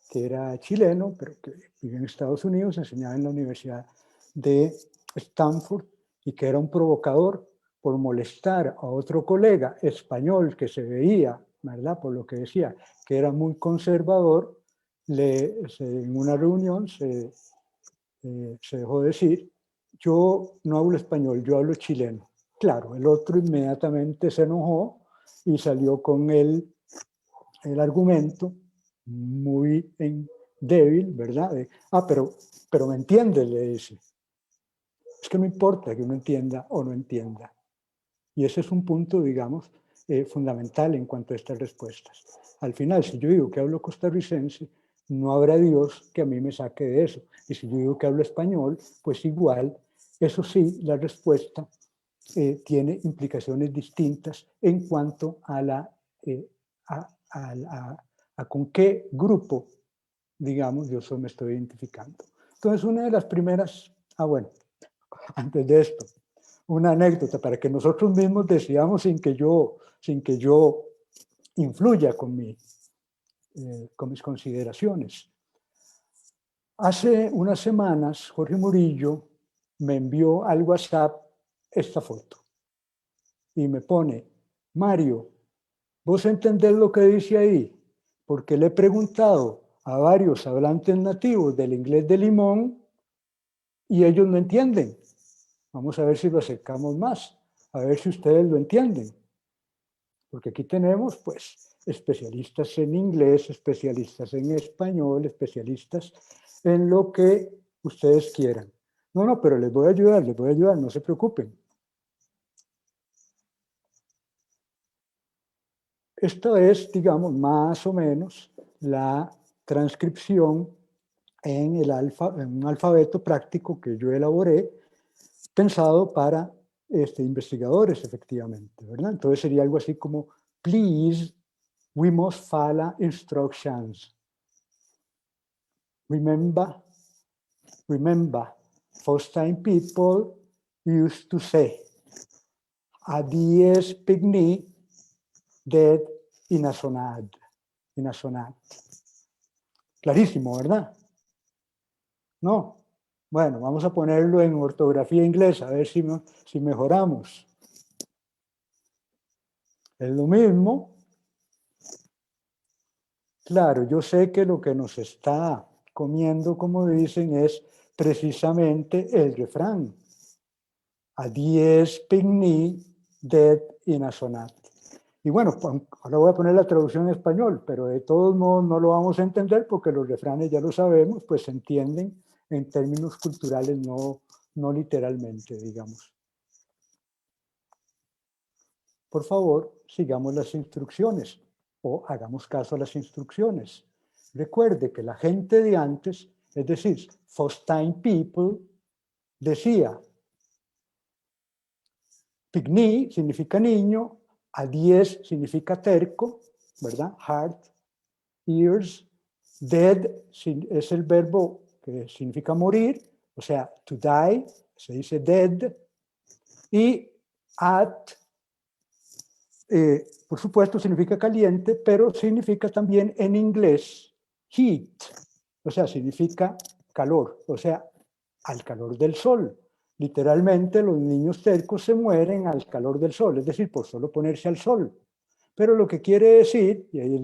que era chileno, pero que vivía en Estados Unidos, enseñaba en la Universidad de Stanford y que era un provocador, por molestar a otro colega español que se veía, ¿verdad? Por lo que decía, que era muy conservador, en una reunión se dejó decir, yo no hablo español, yo hablo chileno. Claro, el otro inmediatamente se enojó y salió con el argumento muy débil, ¿verdad? Pero me entiende, le dice. Es que no importa que uno entienda o no entienda. Y ese es un punto, digamos, fundamental en cuanto a estas respuestas. Al final, si yo digo que hablo costarricense, no habrá Dios que a mí me saque de eso. Y si yo digo que hablo español, pues igual, eso sí, la respuesta tiene implicaciones distintas en cuanto a a con qué grupo, digamos, yo me estoy identificando. Entonces, una de las primeras, bueno, antes de esto, una anécdota para que nosotros mismos decidamos sin que yo influya con mis consideraciones. Hace unas semanas, Jorge Murillo me envió al WhatsApp esta foto y me pone: Mario, ¿vos entendés lo que dice ahí? Porque le he preguntado a varios hablantes nativos del inglés de Limón y ellos no entienden. Vamos a ver si lo acercamos más, a ver si ustedes lo entienden. Porque aquí tenemos, pues, especialistas en inglés, especialistas en español, especialistas en lo que ustedes quieran. No, pero les voy a ayudar, no se preocupen. Esto es, digamos, más o menos la transcripción en un alfabeto práctico que yo elaboré, pensado para investigadores, efectivamente, ¿verdad? Entonces sería algo así como: please, we must follow instructions. Remember, first time people used to say, a dies pigni dead in a sonad. Clarísimo, ¿verdad? No. Bueno, vamos a ponerlo en ortografía inglesa, a ver si mejoramos. Es lo mismo. Claro, yo sé que lo que nos está comiendo, como dicen, es precisamente el refrán. A dies pigni dead in a sonat. Y bueno, ahora voy a poner la traducción en español, pero de todos modos no lo vamos a entender porque los refranes, ya lo sabemos, pues se entienden en términos culturales, no literalmente, digamos. Por favor, sigamos las instrucciones o hagamos caso a las instrucciones. Recuerde que la gente de antes, es decir, first time people, decía: pigni significa niño, a dies significa terco, ¿verdad? Heart, ears. Dead es el verbo que significa morir, o sea, to die, se dice dead. Y at, por supuesto, significa caliente, pero significa también en inglés heat, o sea, significa calor, o sea, al calor del sol. Literalmente, los niños tercos se mueren al calor del sol, es decir, por solo ponerse al sol. Pero lo que quiere decir, y ahí es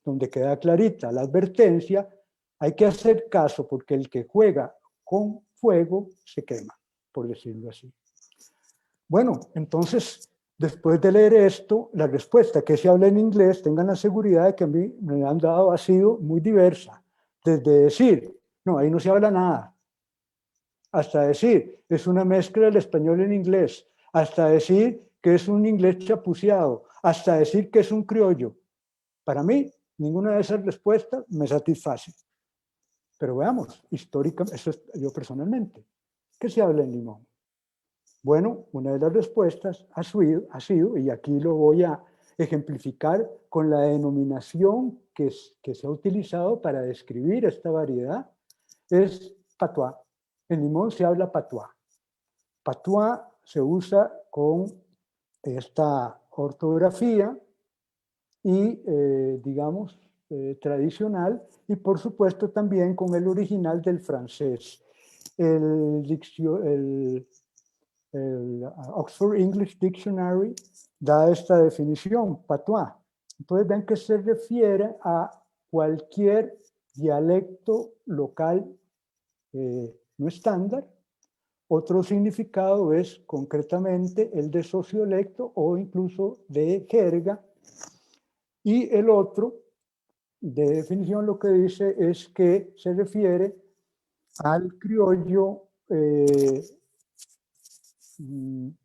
donde queda clarita la advertencia, hay que hacer caso porque el que juega con fuego se quema, por decirlo así. Bueno, entonces, después de leer esto, la respuesta que se habla en inglés, tengan la seguridad de que a mí me han dado, ha sido muy diversa. Desde decir, no, ahí no se habla nada, hasta decir, es una mezcla del español en inglés, hasta decir que es un inglés chapuceado, hasta decir que es un criollo. Para mí, ninguna de esas respuestas me satisface. Pero veamos, históricamente, eso es yo personalmente. ¿Qué se habla en Limón? Bueno, una de las respuestas ha sido, y aquí lo voy a ejemplificar con la denominación que se ha utilizado para describir esta variedad, es patois. En Limón se habla patois. Patois se usa con esta ortografía y, digamos, tradicional, y por supuesto también con el original del francés. El Oxford English Dictionary da esta definición, patois. Entonces ven que se refiere a cualquier dialecto local no estándar. Otro significado es concretamente el de sociolecto o incluso de jerga. Y el otro, de definición, lo que dice es que se refiere al criollo del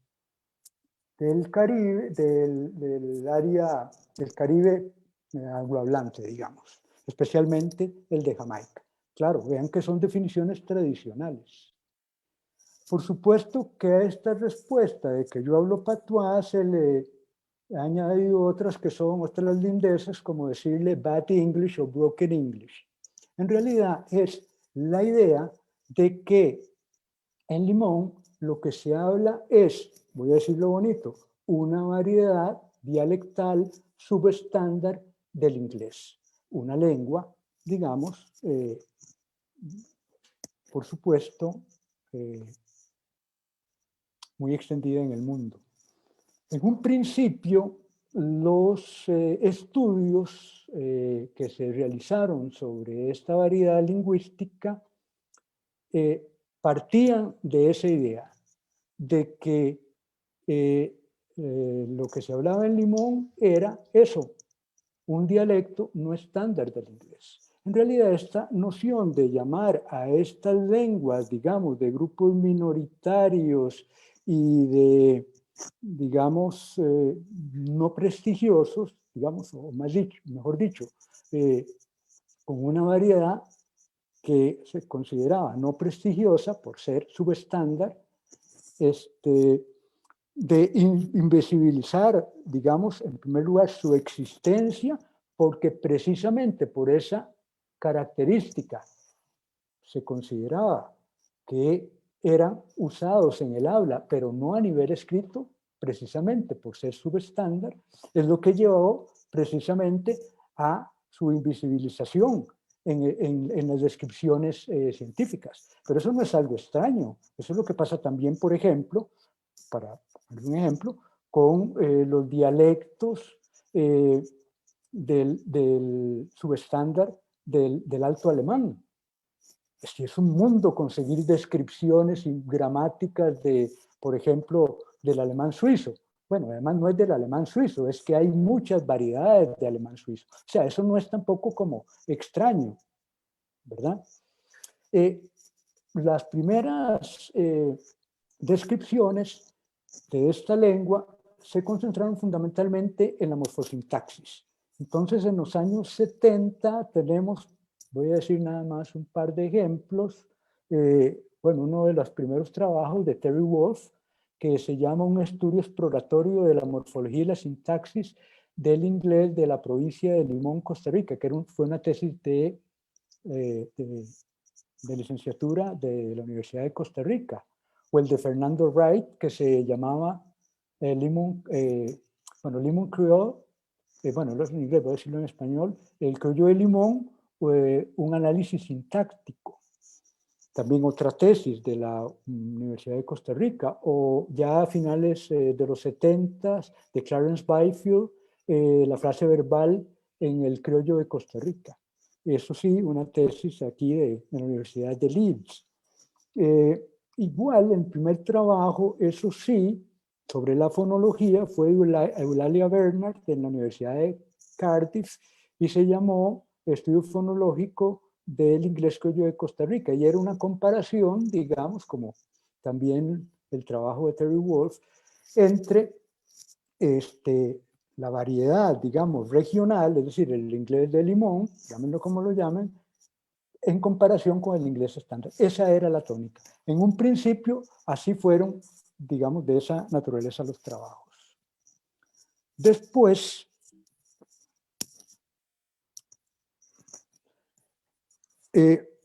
Caribe, del área del Caribe anglohablante, digamos, especialmente el de Jamaica. Claro, vean que son definiciones tradicionales. Por supuesto que a esta respuesta de que yo hablo patuá se le ha añadido otras que son otras lindeces, como decirle bad English o broken English. En realidad es la idea de que en Limón lo que se habla es, voy a decirlo bonito, una variedad dialectal subestándar del inglés. Una lengua, digamos, por supuesto, muy extendida en el mundo. En un principio, los estudios que se realizaron sobre esta variedad lingüística partían de esa idea, de que lo que se hablaba en Limón era eso, un dialecto no estándar del inglés. En realidad, esta noción de llamar a estas lenguas, digamos, de grupos minoritarios y de, digamos, no prestigiosos, digamos, o más dicho, mejor dicho, con una variedad que se consideraba no prestigiosa por ser subestándar, de invisibilizar, digamos, en primer lugar, su existencia, porque precisamente por esa característica se consideraba que eran usados en el habla, pero no a nivel escrito, precisamente por ser subestándar, es lo que llevó precisamente a su invisibilización en las descripciones científicas. Pero eso no es algo extraño, eso es lo que pasa también, por ejemplo, para poner un ejemplo, con los dialectos del subestándar del alto alemán. Es un mundo conseguir descripciones y gramáticas de, por ejemplo, del alemán suizo. Bueno, además no es del alemán suizo, es que hay muchas variedades de alemán suizo. O sea, eso no es tampoco como extraño, ¿verdad? Las primeras descripciones de esta lengua se concentraron fundamentalmente en la morfosintaxis. Entonces, en los años 70 tenemos, voy a decir nada más un par de ejemplos. Bueno, uno de los primeros trabajos de Terry Wolf, que se llama Un estudio exploratorio de la morfología y la sintaxis del inglés de la provincia de Limón, Costa Rica, que fue una tesis de licenciatura de la Universidad de Costa Rica, o el de Fernando Wright, que se llamaba Limón Creole, bueno, no es en inglés, voy a decirlo en español, el criollo de Limón, un análisis sintáctico. También otra tesis de la Universidad de Costa Rica, o ya a finales de los 70 de Clarence Byfield, la frase verbal en el criollo de Costa Rica. Eso sí, una tesis aquí de la Universidad de Leeds. Igual, el primer trabajo, eso sí, sobre la fonología, fue Eulalia Bernard en la Universidad de Cardiff y se llamó Estudio Fonológico del Inglés Criollo de Costa Rica. Y era una comparación, digamos, como también el trabajo de Terry Wolf, entre la variedad, digamos, regional, es decir, el inglés de Limón, llámenlo como lo llamen, en comparación con el inglés estándar. Esa era la tónica. En un principio, así fueron, digamos, de esa naturaleza los trabajos. Después,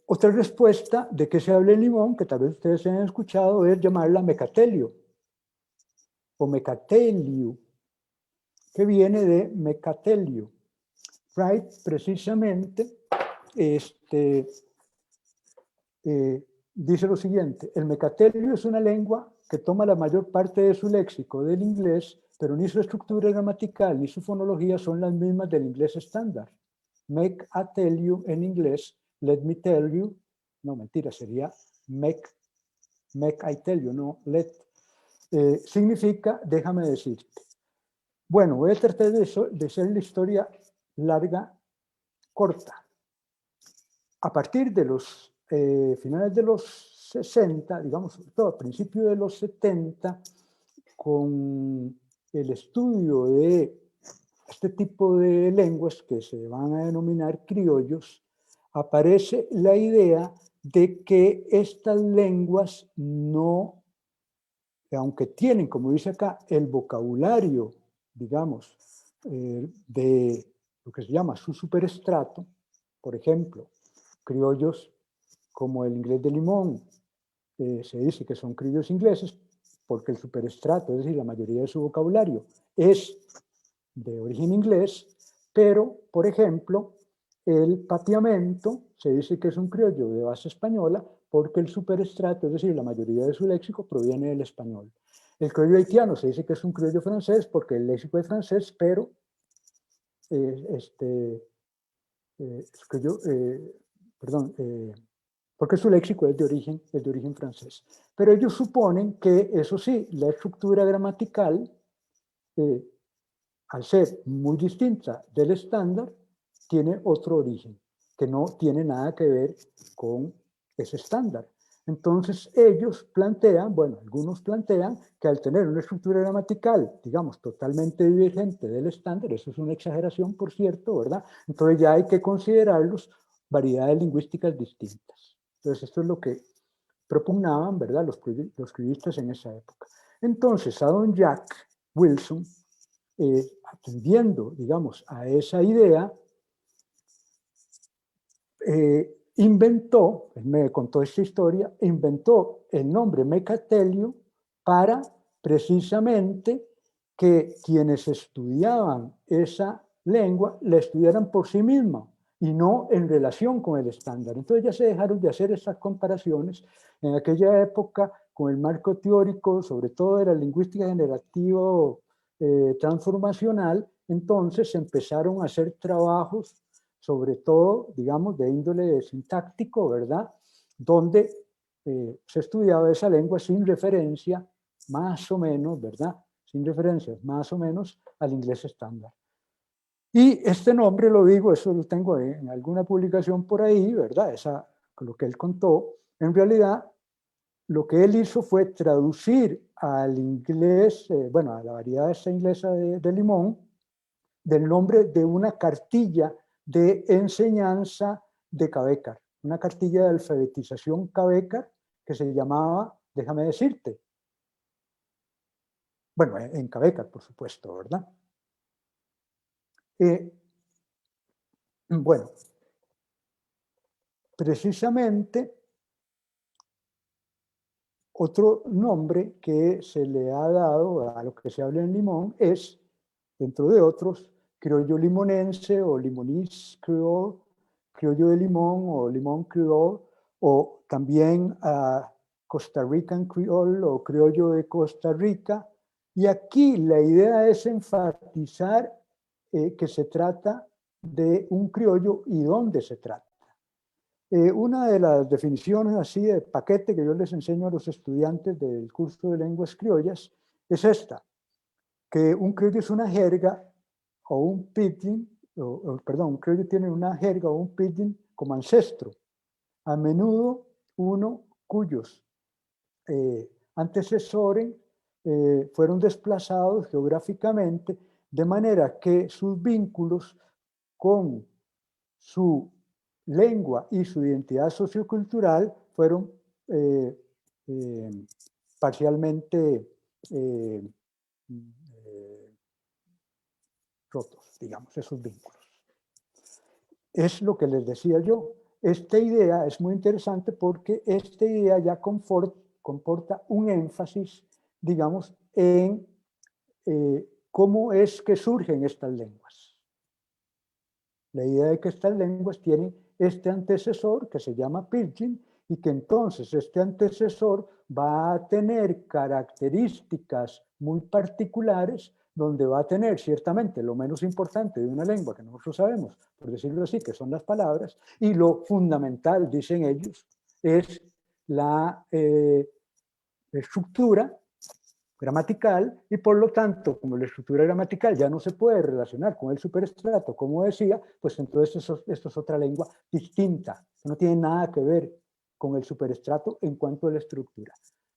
otra respuesta de que se habla en Limón, que tal vez ustedes hayan escuchado, es llamarla mecatelio o mecatelio, que viene de mecatelio. Wright, precisamente, dice lo siguiente: el mecatelio es una lengua que toma la mayor parte de su léxico del inglés, pero ni su estructura gramatical ni su fonología son las mismas del inglés estándar. Make I tell you en inglés, let me tell you, no, mentira, sería make I tell you, no let. Significa déjame decirte. Bueno, voy a tratar de hacer la historia larga, corta. A partir de los finales de los 60, digamos, sobre todo a principios de los 70, con el estudio de este tipo de lenguas que se van a denominar criollos, aparece la idea de que estas lenguas no, aunque tienen, como dice acá, el vocabulario, digamos, de lo que se llama su superestrato, por ejemplo, criollos como el inglés de Limón, se dice que son criollos ingleses porque el superestrato, es decir, la mayoría de su vocabulario es de origen inglés, pero, por ejemplo, el papiamento se dice que es un criollo de base española porque el superestrato, es decir, la mayoría de su léxico proviene del español. El criollo haitiano se dice que es un criollo francés porque el léxico es francés, pero porque su léxico es de origen francés. Pero ellos suponen que, eso sí, la estructura gramatical, al ser muy distinta del estándar, tiene otro origen, que no tiene nada que ver con ese estándar. Entonces ellos plantean, bueno, algunos plantean que al tener una estructura gramatical, digamos, totalmente divergente del estándar, eso es una exageración, por cierto, ¿verdad? Entonces ya hay que considerarlos variedades lingüísticas distintas. Entonces esto es lo que propugnaban, ¿verdad?, los criollistas en esa época. Entonces a don Jack Wilson, atendiendo, digamos, a esa idea, inventó, él me contó esta historia, inventó el nombre Mecatelio para precisamente que quienes estudiaban esa lengua la estudiaran por sí misma y no en relación con el estándar. Entonces ya se dejaron de hacer esas comparaciones. En aquella época, con el marco teórico, sobre todo de la lingüística generativa transformacional, entonces se empezaron a hacer trabajos, sobre todo, digamos, de índole sintáctico, ¿verdad?, donde se estudiaba esa lengua sin referencia, más o menos, ¿verdad?, sin referencias, más o menos, al inglés estándar. Y este nombre, lo digo, eso lo tengo en alguna publicación por ahí, ¿verdad?, esa, lo que él contó, en realidad, lo que él hizo fue traducir al inglés, bueno, a la variedad esa inglesa de Limón, del nombre de una cartilla de enseñanza de Cabécar, una cartilla de alfabetización Cabécar que se llamaba, déjame decirte, bueno, en Cabécar, por supuesto, ¿verdad? Bueno, precisamente otro nombre que se le ha dado a lo que se habla en Limón es, dentro de otros, criollo limonense o limonese creole, criollo de Limón o Limón creole, o también Costa Rican Creole o criollo de Costa Rica. Y aquí la idea es enfatizar que se trata de un criollo y dónde se trata. Una de las definiciones así de paquete que yo les enseño a los estudiantes del curso de lenguas criollas es esta, que un criollo es una jerga o un pidgin, perdón, un criollo tiene una jerga o un pidgin como ancestro, a menudo uno cuyos antecesores fueron desplazados geográficamente, de manera que sus vínculos con su lengua y su identidad sociocultural fueron parcialmente rotos, digamos, esos vínculos. Es lo que les decía yo. Esta idea es muy interesante porque esta idea ya comporta un énfasis, digamos, en cómo es que surgen estas lenguas. La idea de que estas lenguas tienen este antecesor que se llama Pidgin y que entonces este antecesor va a tener características muy particulares donde va a tener ciertamente lo menos importante de una lengua que nosotros sabemos, por decirlo así, que son las palabras, y lo fundamental, dicen ellos, es la estructura gramatical, y por lo tanto, como la estructura gramatical ya no se puede relacionar con el superestrato, como decía, pues entonces esto es otra lengua distinta, que no tiene nada que ver con el superestrato en cuanto a la estructura.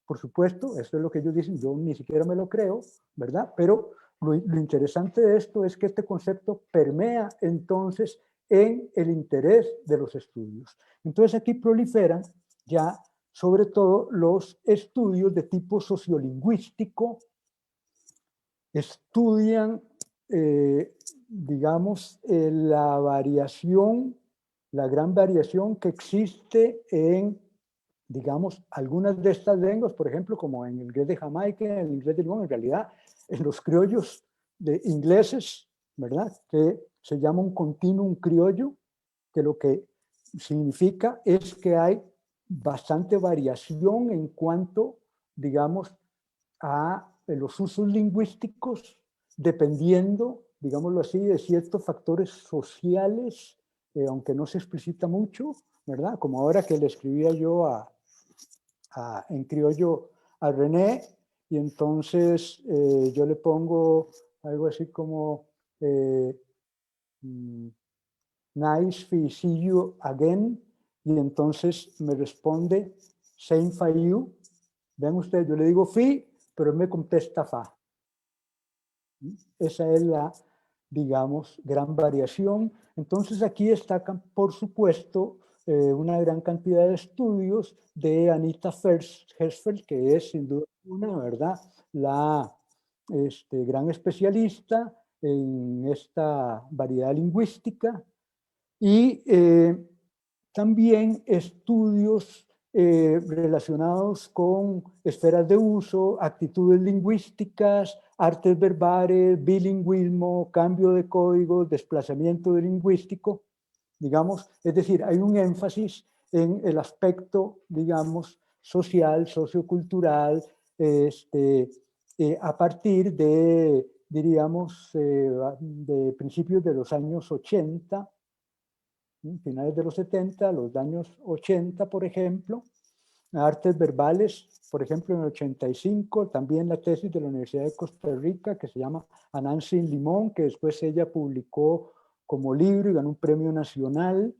Por supuesto, esto es lo que ellos dicen, yo ni siquiera me lo creo, ¿verdad? Pero lo interesante de esto es que este concepto permea entonces en el interés de los estudios. Entonces aquí proliferan ya sobre todo los estudios de tipo sociolingüístico, estudian, digamos, la variación, la gran variación que existe en, digamos, algunas de estas lenguas, por ejemplo, como en el inglés de Jamaica, en el inglés de Limón, en realidad, en los criollos de ingleses, ¿verdad? Que se llama un continuum criollo, que lo que significa es que hay bastante variación en cuanto, digamos, a los usos lingüísticos, dependiendo, digámoslo así, de ciertos factores sociales, aunque no se explicita mucho, ¿verdad? Como ahora que le escribía yo en criollo a René, y entonces yo le pongo algo así como nice to see you again, y entonces me responde same for you. Ven ustedes, yo le digo fi, pero él me contesta fa. Esa es la, digamos, gran variación. Entonces aquí destacan, por supuesto, una gran cantidad de estudios de Anita Herzfeld, que es sin duda una, ¿verdad?, la gran especialista en esta variedad lingüística, y también estudios relacionados con esferas de uso, actitudes lingüísticas, artes verbales, bilingüismo, cambio de códigos, desplazamiento lingüístico, digamos, es decir, hay un énfasis en el aspecto, digamos, social, sociocultural, a partir de, diríamos, de principios de los años 80, finales de los 70, los años 80, por ejemplo, artes verbales, por ejemplo, en el 85, también la tesis de la Universidad de Costa Rica, que se llama Anansi Limón, que después ella publicó como libro y ganó un premio nacional.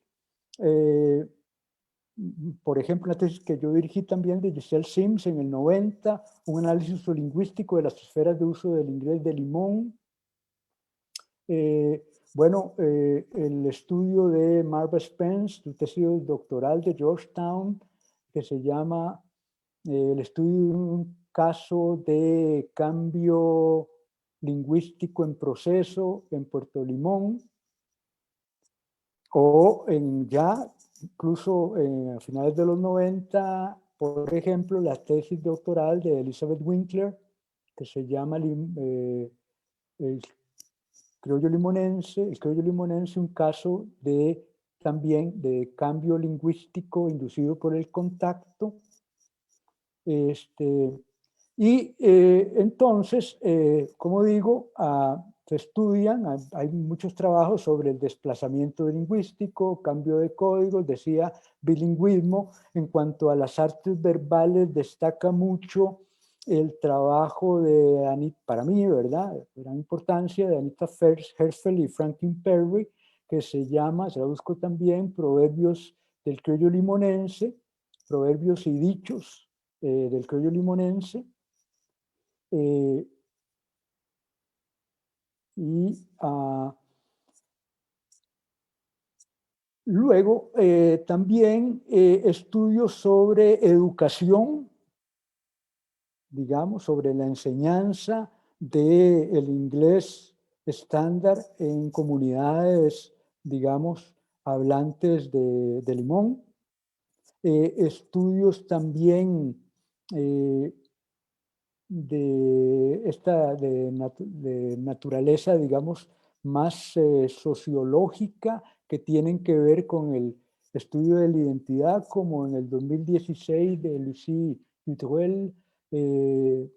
Por ejemplo, la tesis que yo dirigí también de Giselle Sims en el 90, un análisis sociolingüístico de las esferas de uso del inglés de Limón. Bueno, el estudio de Marva Spence, su tesis doctoral de Georgetown, que se llama el estudio de un caso de cambio lingüístico en proceso en Puerto Limón, o ya incluso a finales de los 90, por ejemplo, la tesis doctoral de Elizabeth Winkler, que se llama el criollo limonense, un caso de también de cambio lingüístico inducido por el contacto. Y entonces, como digo, se estudian, hay muchos trabajos sobre el desplazamiento lingüístico, cambio de códigos, decía bilingüismo. En cuanto a las artes verbales, destaca mucho el trabajo de Anita, para mí, ¿verdad?, de gran importancia, de Anita Herzfeld y Franklin Perry, que se llama, se traduzco también, Proverbios del criollo limonense, proverbios y dichos del criollo limonense. Luego también estudios sobre educación, digamos, sobre la enseñanza del inglés estándar en comunidades, digamos, hablantes de Limón. Estudios también de naturaleza, digamos, más sociológica, que tienen que ver con el estudio de la identidad, como en el 2016 de Lucie Dutreuil, de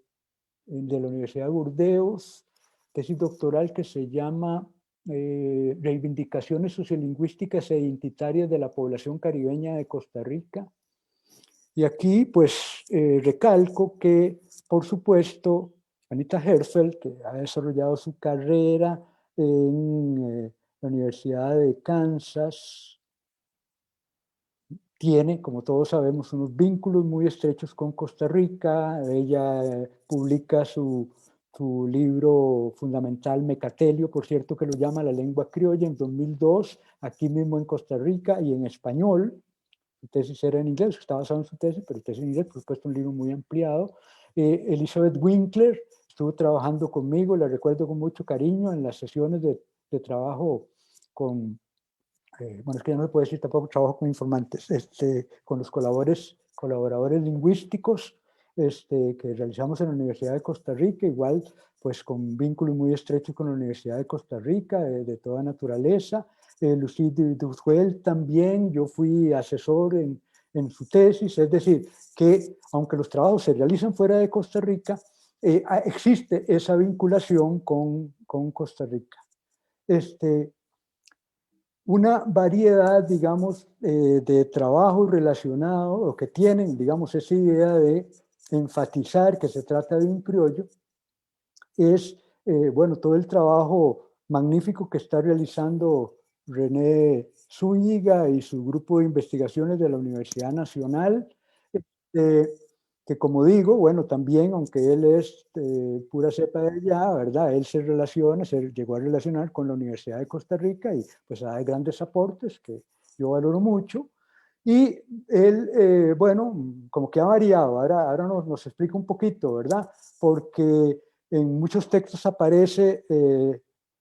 la Universidad de Burdeos, tesis doctoral que se llama Reivindicaciones sociolingüísticas e identitarias de la población caribeña de Costa Rica. Y aquí, pues, recalco que, por supuesto, Anita Herzfeld, que ha desarrollado su carrera en la Universidad de Kansas, tiene, como todos sabemos, unos vínculos muy estrechos con Costa Rica. Ella publica su libro fundamental Mecatelio, por cierto, que lo llama La lengua criolla, en 2002, aquí mismo en Costa Rica, y en español. Su tesis era en inglés, está basado en su tesis, pero tesis en inglés, por supuesto, un libro muy ampliado. Elizabeth Winkler estuvo trabajando conmigo, la recuerdo con mucho cariño en las sesiones de trabajo con, bueno, es que ya no se puede decir tampoco trabajo con informantes, con los colaboradores lingüísticos que realizamos en la Universidad de Costa Rica, igual pues con vínculos muy estrechos con la Universidad de Costa Rica, de toda naturaleza. Lucie Duzuel también, yo fui asesor en su tesis, es decir, que aunque los trabajos se realizan fuera de Costa Rica, existe esa vinculación con Costa Rica. Una variedad, digamos, de trabajos relacionados o que tienen, digamos, esa idea de enfatizar que se trata de un criollo, es, bueno, todo el trabajo magnífico que está realizando René Zúñiga y su grupo de investigaciones de la Universidad Nacional, que como digo, bueno, también, aunque él es pura cepa de allá, ¿verdad? Él se llegó a relacionar con la Universidad de Costa Rica y pues hay grandes aportes que yo valoro mucho. Y él, bueno, como que ha variado, ahora nos explica un poquito, ¿verdad? Porque en muchos textos aparece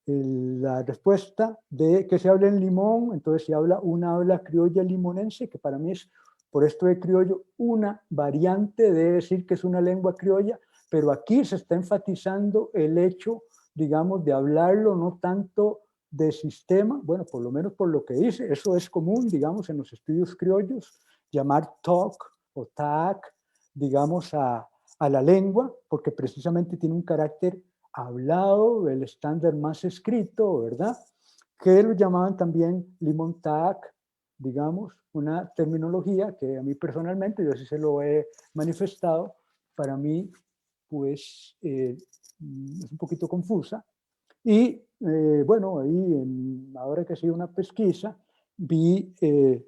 la respuesta de que se habla en Limón, entonces se habla una habla criolla limonense, que para mí es, por esto de criollo, una variante de decir que es una lengua criolla, pero aquí se está enfatizando el hecho, digamos, de hablarlo no tanto de sistema, bueno, por lo menos por lo que dice, eso es común, digamos, en los estudios criollos, llamar talk o tac, digamos, a la lengua, porque precisamente tiene un carácter hablado, el estándar más escrito, ¿verdad? Que lo llamaban también limón tac, digamos, una terminología que a mí personalmente, yo sí se lo he manifestado, para mí, pues, es un poquito confusa. Y bueno, ahí, ahora que ha sido una pesquisa, vi,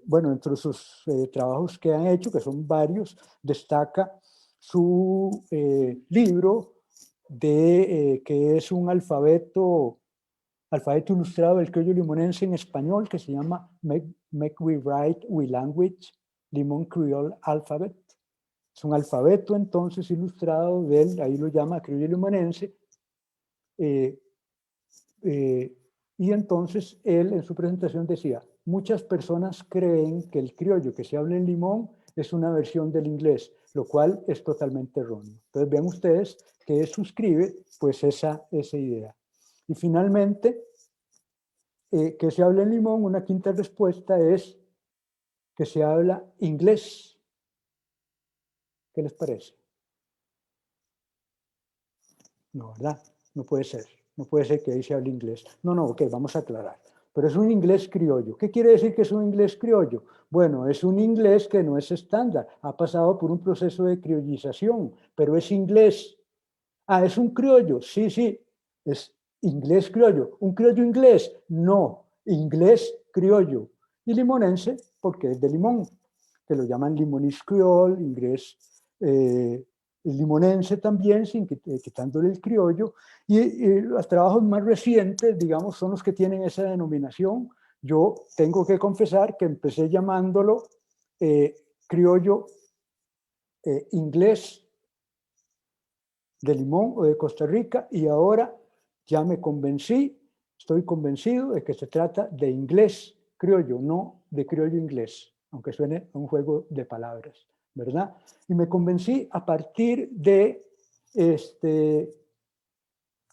bueno, entre sus trabajos que han hecho, que son varios, destaca su libro que es un alfabeto ilustrado del criollo limonense en español, que se llama Make We Write We Language, Limón Creole Alphabet. Es un alfabeto entonces ilustrado del, ahí lo llama criollo limonense, y entonces él en su presentación decía, muchas personas creen que el criollo que se habla en Limón es una versión del inglés, lo cual es totalmente erróneo. Entonces vean ustedes que suscribe pues esa idea. Y finalmente, que se habla en Limón, una quinta respuesta es que se habla inglés. ¿Qué les parece? No, ¿verdad? No puede ser. No puede ser que ahí se hable inglés. No, ok, vamos a aclarar. Pero es un inglés criollo. ¿Qué quiere decir que es un inglés criollo? Bueno, es un inglés que no es estándar. Ha pasado por un proceso de criollización, pero es inglés. Ah, ¿es un criollo? Sí, es inglés criollo. ¿Un criollo inglés? No, inglés criollo. Y limonense, porque es de Limón, que lo llaman limonese creole, inglés limonense también, quitándole el criollo. Y los trabajos más recientes, digamos, son los que tienen esa denominación. Yo tengo que confesar que empecé llamándolo criollo inglés de Limón o de Costa Rica, y ahora ya me convencí, estoy convencido de que se trata de inglés criollo, no de criollo inglés, aunque suene a un juego de palabras, ¿verdad? Y me convencí a partir de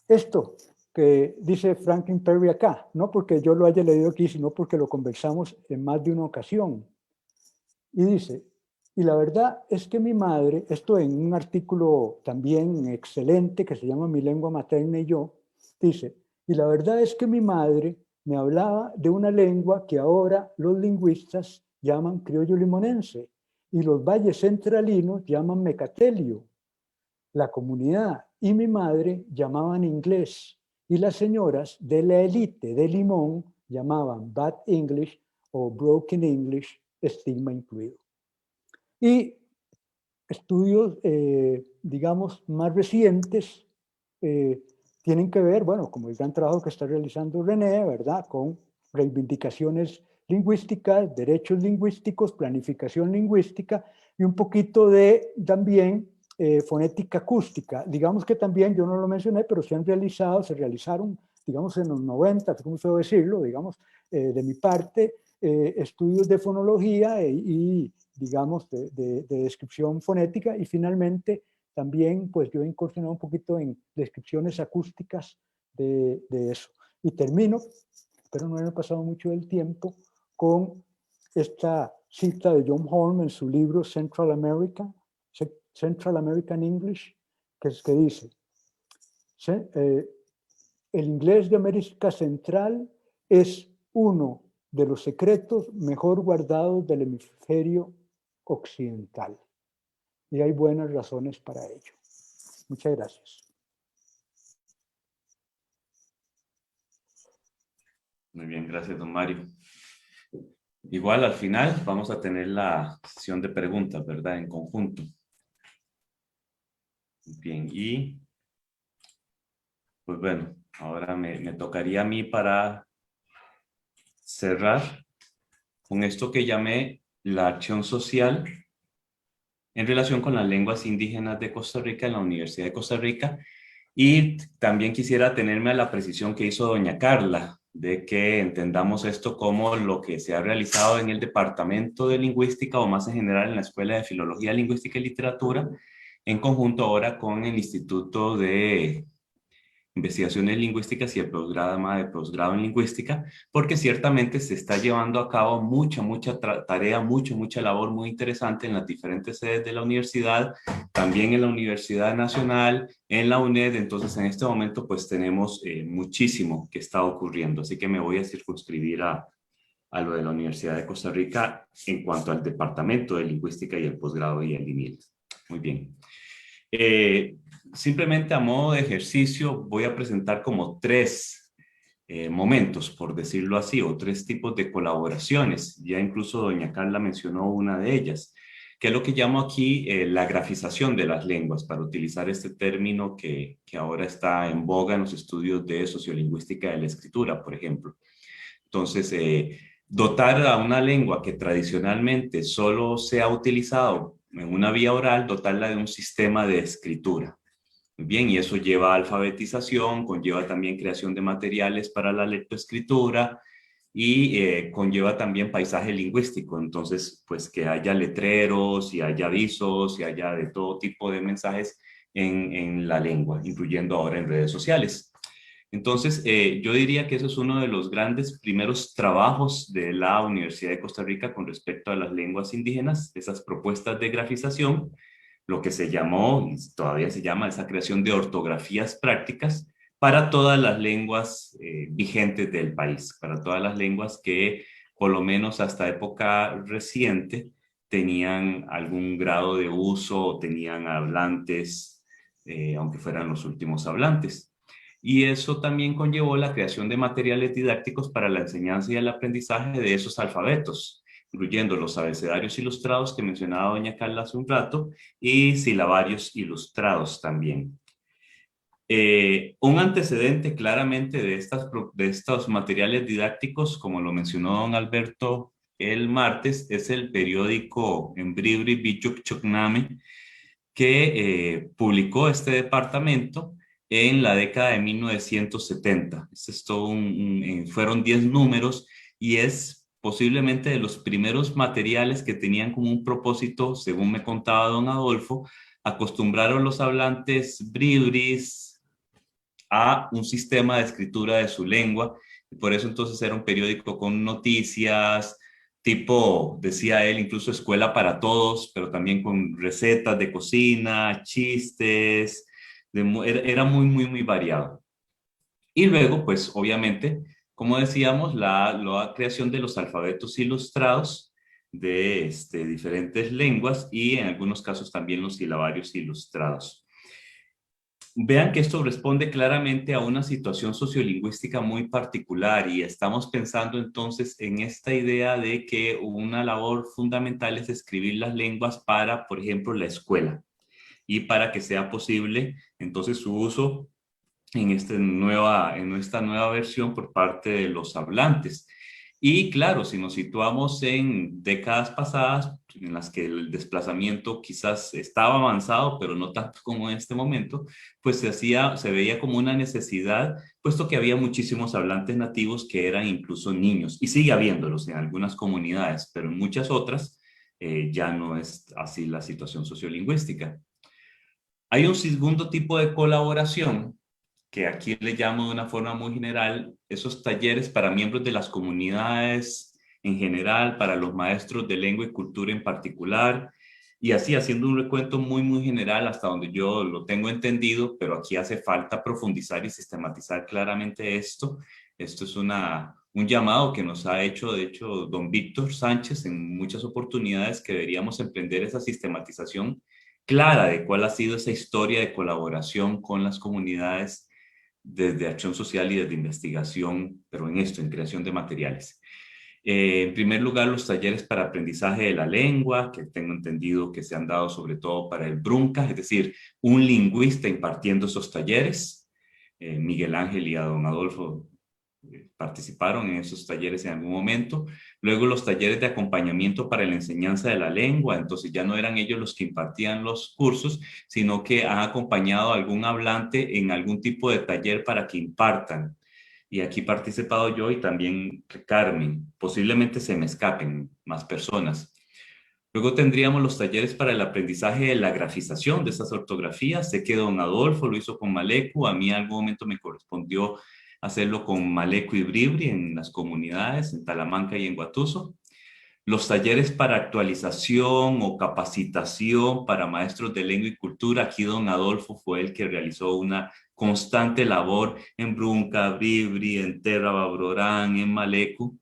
esto que dice Franklin Perry acá, no porque yo lo haya leído aquí, sino porque lo conversamos en más de una ocasión. Y dice, y la verdad es que mi madre, esto en un artículo también excelente que se llama Mi lengua materna y yo, dice, y la verdad es que mi madre me hablaba de una lengua que ahora los lingüistas llaman criollo limonense y los valles centralinos llaman mecatelio. La comunidad y mi madre llamaban inglés y las señoras de la élite de Limón llamaban bad English o broken English estigma incluido. Y estudios, digamos, más recientes tienen que ver, bueno, como el gran trabajo que está realizando René, ¿verdad?, con reivindicaciones lingüísticas, derechos lingüísticos, planificación lingüística y un poquito de también fonética acústica. Digamos que también, yo no lo mencioné, pero se realizaron, digamos, en los 90, ¿cómo puedo decirlo? Digamos, de mi parte, estudios de fonología y digamos, de descripción fonética, y finalmente también, pues yo he incursionado un poquito en descripciones acústicas de eso. Y termino, pero no he pasado mucho del tiempo, con esta cita de John Holm en su libro Central American English, que dice, el inglés de América Central es uno de los secretos mejor guardados del hemisferio occidental. Y hay buenas razones para ello. Muchas gracias. Muy bien, gracias, don Mario. Igual al final vamos a tener la sesión de preguntas, ¿verdad? En conjunto. Bien, y pues bueno, ahora me tocaría a mí para cerrar con esto que llamé la acción social en relación con las lenguas indígenas de Costa Rica en la Universidad de Costa Rica. Y también quisiera tenerme a la precisión que hizo doña Carla, de que entendamos esto como lo que se ha realizado en el Departamento de Lingüística o más en general en la Escuela de Filología, Lingüística y Literatura, en conjunto ahora con el Instituto de Investigaciones Lingüísticas y el programa de posgrado en Lingüística, porque ciertamente se está llevando a cabo mucha tarea, mucha labor muy interesante en las diferentes sedes de la universidad, también en la Universidad Nacional, en la UNED. Entonces en este momento pues tenemos muchísimo que está ocurriendo, así que me voy a circunscribir a lo de la Universidad de Costa Rica en cuanto al Departamento de Lingüística y el posgrado y el DIMIL. Muy bien. Simplemente a modo de ejercicio voy a presentar como tres momentos, por decirlo así, o tres tipos de colaboraciones. Ya incluso doña Carla mencionó una de ellas, que es lo que llamo aquí la grafización de las lenguas, para utilizar este término que ahora está en boga en los estudios de sociolingüística de la escritura, por ejemplo. Entonces, dotar a una lengua que tradicionalmente solo se ha utilizado en una vía oral, dotarla de un sistema de escritura. Bien, y eso lleva a alfabetización, conlleva también creación de materiales para la lectoescritura y conlleva también paisaje lingüístico. Entonces, pues que haya letreros y haya avisos y haya de todo tipo de mensajes en la lengua, incluyendo ahora en redes sociales. Entonces, yo diría que eso es uno de los grandes primeros trabajos de la Universidad de Costa Rica con respecto a las lenguas indígenas, esas propuestas de grafización, lo que se llamó y todavía se llama esa creación de ortografías prácticas para todas las lenguas vigentes del país, para todas las lenguas que por lo menos hasta época reciente tenían algún grado de uso o tenían hablantes, aunque fueran los últimos hablantes. Y eso también conllevó la creación de materiales didácticos para la enseñanza y el aprendizaje de esos alfabetos, incluyendo los abecedarios ilustrados que mencionaba doña Carla hace un rato y silabarios ilustrados también. Un antecedente claramente de estos materiales didácticos, como lo mencionó don Alberto el martes, es el periódico Embribri Bichuk Chocname, que publicó este departamento en la década de 1970. Fueron 10 números y es posiblemente de los primeros materiales que tenían como un propósito, según me contaba don Adolfo, acostumbrar a los hablantes bribris a un sistema de escritura de su lengua. Y por eso entonces era un periódico con noticias, tipo, decía él, incluso escuela para todos, pero también con recetas de cocina, chistes, era muy variado. Y luego, pues obviamente, como decíamos, la creación de los alfabetos ilustrados de diferentes lenguas y en algunos casos también los silabarios ilustrados. vean que esto responde claramente a una situación sociolingüística muy particular y estamos pensando entonces en esta idea de que una labor fundamental es escribir las lenguas para, por ejemplo, la escuela y para que sea posible entonces su uso en esta nueva versión por parte de los hablantes. Y claro, si nos situamos en décadas pasadas, en las que el desplazamiento quizás estaba avanzado, pero no tanto como en este momento, pues se veía como una necesidad, puesto que había muchísimos hablantes nativos que eran incluso niños, y sigue habiéndolos en algunas comunidades, pero en muchas otras ya no es así la situación sociolingüística. Hay un segundo tipo de colaboración que aquí le llamo de una forma muy general, esos talleres para miembros de las comunidades en general, para los maestros de lengua y cultura en particular, y así haciendo un recuento muy general hasta donde yo lo tengo entendido, pero aquí hace falta profundizar y sistematizar claramente esto. Esto es un llamado que nos ha hecho, de hecho, don Víctor Sánchez en muchas oportunidades, que deberíamos emprender esa sistematización clara de cuál ha sido esa historia de colaboración con las comunidades desde acción social y desde investigación, pero en esto, en creación de materiales. En primer lugar, los talleres para aprendizaje de la lengua, que tengo entendido que se han dado sobre todo para el Brunca, es decir, un lingüista impartiendo esos talleres. Miguel Ángel y a don Adolfo participaron en esos talleres en algún momento. Luego los talleres de acompañamiento para la enseñanza de la lengua, entonces ya no eran ellos los que impartían los cursos, sino que han acompañado a algún hablante en algún tipo de taller para que impartan. Y aquí he participado yo y también Carmen. Posiblemente se me escapen más personas. Luego tendríamos los talleres para el aprendizaje de la grafización de esas ortografías. Sé que don Adolfo lo hizo con Malecu. A mí en algún momento me correspondió hacerlo con Malecu y Bribri en las comunidades, en Talamanca y en Guatuso. Los talleres para actualización o capacitación para maestros de lengua y cultura. Aquí don Adolfo fue el que realizó una constante labor en Brunca, Bribri, en Terra, Babrorán, en Malecu.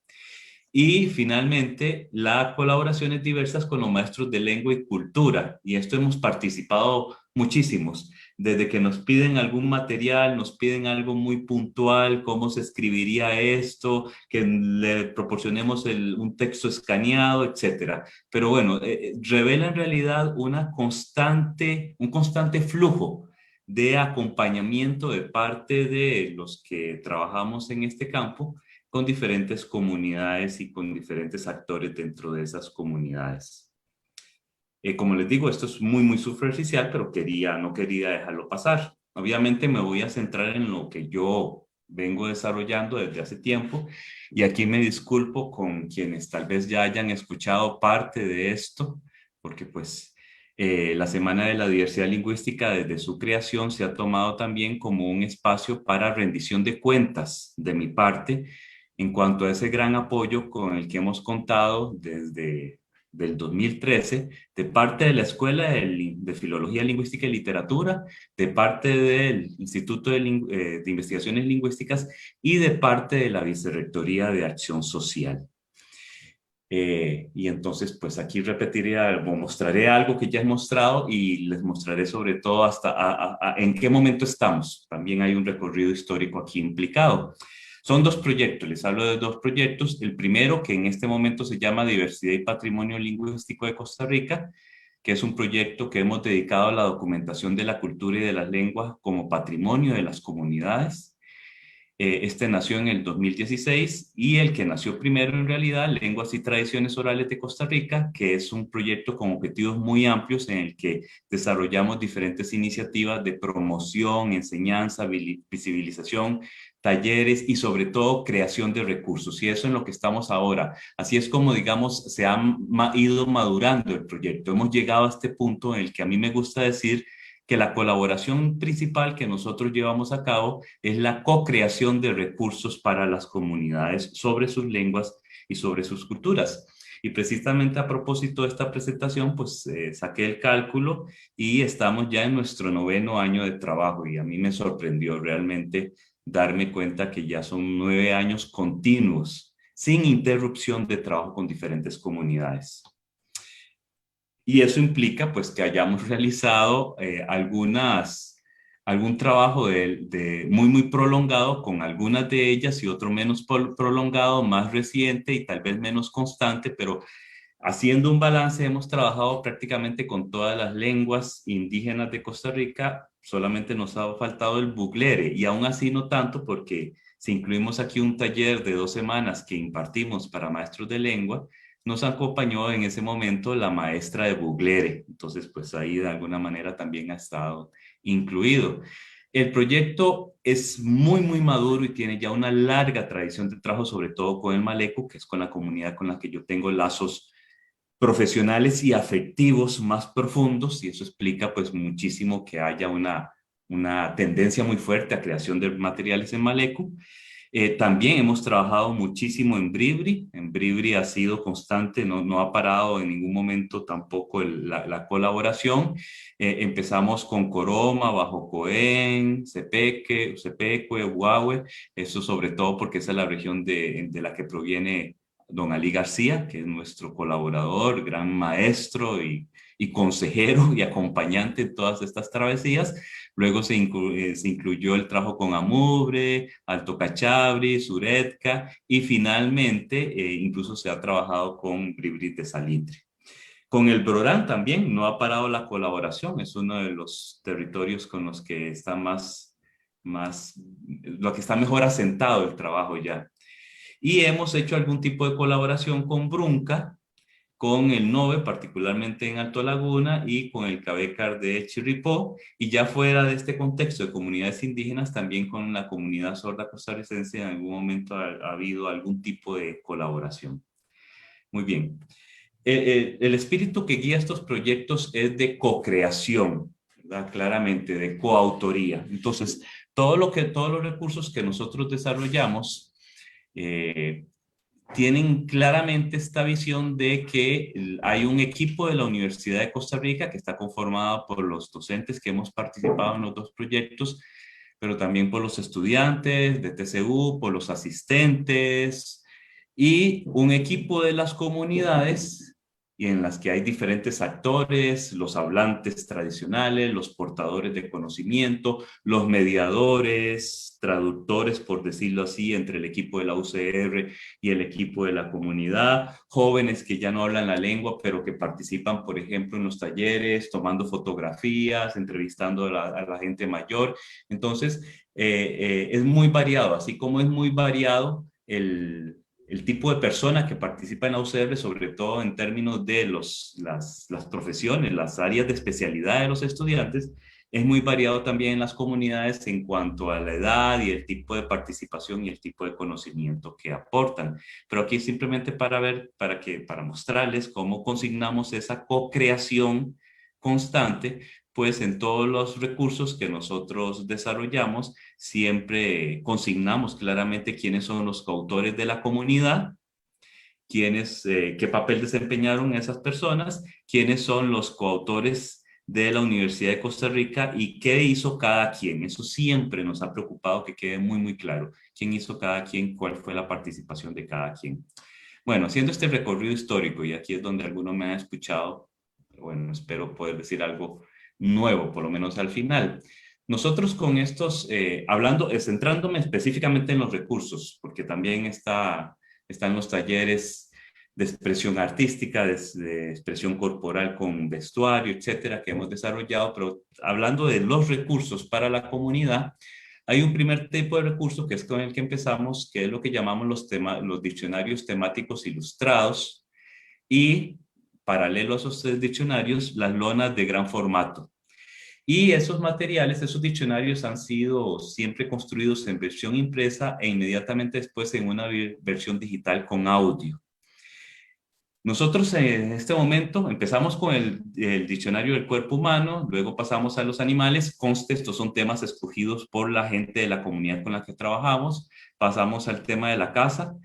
Y finalmente, las colaboraciones diversas con los maestros de lengua y cultura. Y esto hemos participado muchísimos. Desde que nos piden algún material, nos piden algo muy puntual, cómo se escribiría esto, que le proporcionemos un texto escaneado, etcétera. Pero bueno, revela en realidad un constante flujo de acompañamiento de parte de los que trabajamos en este campo, con diferentes comunidades y con diferentes actores dentro de esas comunidades. Como les digo, esto es muy superficial, pero no quería dejarlo pasar. Obviamente me voy a centrar en lo que yo vengo desarrollando desde hace tiempo, y aquí me disculpo con quienes tal vez ya hayan escuchado parte de esto, porque pues la Semana de la Diversidad Lingüística desde su creación se ha tomado también como un espacio para rendición de cuentas de mi parte, en cuanto a ese gran apoyo con el que hemos contado desde del 2013, de parte de la Escuela de Filología Lingüística y Literatura, de parte del Instituto de Investigaciones Lingüísticas y de parte de la Vicerrectoría de Acción Social. Y entonces, pues aquí mostraré algo que ya he mostrado y les mostraré sobre todo hasta en qué momento estamos. También hay un recorrido histórico aquí implicado. Son dos proyectos, les hablo de dos proyectos. El primero, que en este momento se llama Diversidad y Patrimonio Lingüístico de Costa Rica, que es un proyecto que hemos dedicado a la documentación de la cultura y de las lenguas como patrimonio de las comunidades. Este nació en el 2016, y el que nació primero en realidad, Lenguas y Tradiciones Orales de Costa Rica, que es un proyecto con objetivos muy amplios en el que desarrollamos diferentes iniciativas de promoción, enseñanza, visibilización, talleres y sobre todo creación de recursos. Y eso es en lo que estamos ahora. Así es como, digamos, se ha ido madurando el proyecto. Hemos llegado a este punto en el que a mí me gusta decir que la colaboración principal que nosotros llevamos a cabo es la co-creación de recursos para las comunidades sobre sus lenguas y sobre sus culturas. Y precisamente a propósito de esta presentación, pues saqué el cálculo y estamos ya en nuestro 9º año de trabajo, y a mí me sorprendió realmente darme cuenta que ya son 9 años continuos, sin interrupción de trabajo con diferentes comunidades. Y eso implica pues que hayamos realizado algunas algún trabajo muy prolongado con algunas de ellas y otro menos prolongado, más reciente y tal vez menos constante, pero haciendo un balance hemos trabajado prácticamente con todas las lenguas indígenas de Costa Rica, solamente nos ha faltado el buglere y aún así no tanto porque si incluimos aquí un taller de 2 semanas que impartimos para maestros de lengua, nos acompañó en ese momento la maestra de buglere, entonces pues ahí de alguna manera también ha estado incluido. El proyecto es muy maduro y tiene ya una larga tradición de trabajo, sobre todo con el Maleco, que es con la comunidad con la que yo tengo lazos profesionales y afectivos más profundos, y eso explica pues muchísimo que haya una tendencia muy fuerte a creación de materiales en Maleco. También hemos trabajado muchísimo en Bribri. En Bribri ha sido constante, no ha parado en ningún momento tampoco la colaboración. Empezamos con Coroma, Bajo Coén, Cepecue, Huahue, eso sobre todo porque esa es la región de la que proviene don Ali García, que es nuestro colaborador, gran maestro y consejero y acompañante en todas estas travesías. Luego se incluyó el trabajo con Amurre, Alto Cachabri, Suretka y finalmente incluso se ha trabajado con Bribri de Salitre. Con el Brorán también no ha parado la colaboración, es uno de los territorios con los que está lo que está mejor asentado el trabajo ya. Y hemos hecho algún tipo de colaboración con Brunca, con el NOVE, particularmente en Alto Laguna, y con el Cabecar de Chirripó, y ya fuera de este contexto de comunidades indígenas, también con la comunidad sorda costarricense, en algún momento ha habido algún tipo de colaboración. Muy bien. El espíritu que guía estos proyectos es de co-creación, ¿verdad? Claramente, de coautoría. Entonces, todos los recursos que nosotros desarrollamos tienen claramente esta visión de que hay un equipo de la Universidad de Costa Rica que está conformado por los docentes que hemos participado en los 2 proyectos, pero también por los estudiantes de TCU, por los asistentes y un equipo de las comunidades y en las que hay diferentes actores, los hablantes tradicionales, los portadores de conocimiento, los mediadores, traductores, por decirlo así, entre el equipo de la UCR y el equipo de la comunidad, jóvenes que ya no hablan la lengua, pero que participan, por ejemplo, en los talleres, tomando fotografías, entrevistando a la gente mayor. Entonces, es muy variado, así como es muy variado el tipo de persona que participa en la UCR, sobre todo en términos de las profesiones, las áreas de especialidad de los estudiantes, es muy variado también en las comunidades en cuanto a la edad y el tipo de participación y el tipo de conocimiento que aportan. Pero aquí simplemente para mostrarles cómo consignamos esa co-creación constante, pues en todos los recursos que nosotros desarrollamos, siempre consignamos claramente quiénes son los coautores de la comunidad, qué papel desempeñaron esas personas, quiénes son los coautores de la Universidad de Costa Rica y qué hizo cada quien. Eso siempre nos ha preocupado que quede muy claro. ¿Quién hizo cada quien? ¿Cuál fue la participación de cada quien? Bueno, haciendo este recorrido histórico, y aquí es donde alguno me ha escuchado, bueno, espero poder decir algo nuevo, por lo menos al final. Nosotros con estos, centrándome específicamente en los recursos, porque también están los talleres de expresión artística, de expresión corporal con vestuario, etcétera, que hemos desarrollado, pero hablando de los recursos para la comunidad, hay un primer tipo de recurso que es con el que empezamos, que es lo que llamamos los diccionarios temáticos ilustrados y, paralelo a esos diccionarios, las lonas de gran formato. Y esos materiales, esos diccionarios han sido siempre construidos en versión impresa e inmediatamente después en una versión digital con audio. Nosotros en este momento empezamos con el diccionario del cuerpo humano, luego pasamos a los animales. Conste, estos son temas escogidos por la gente de la comunidad con la que trabajamos. Pasamos al tema de la casa,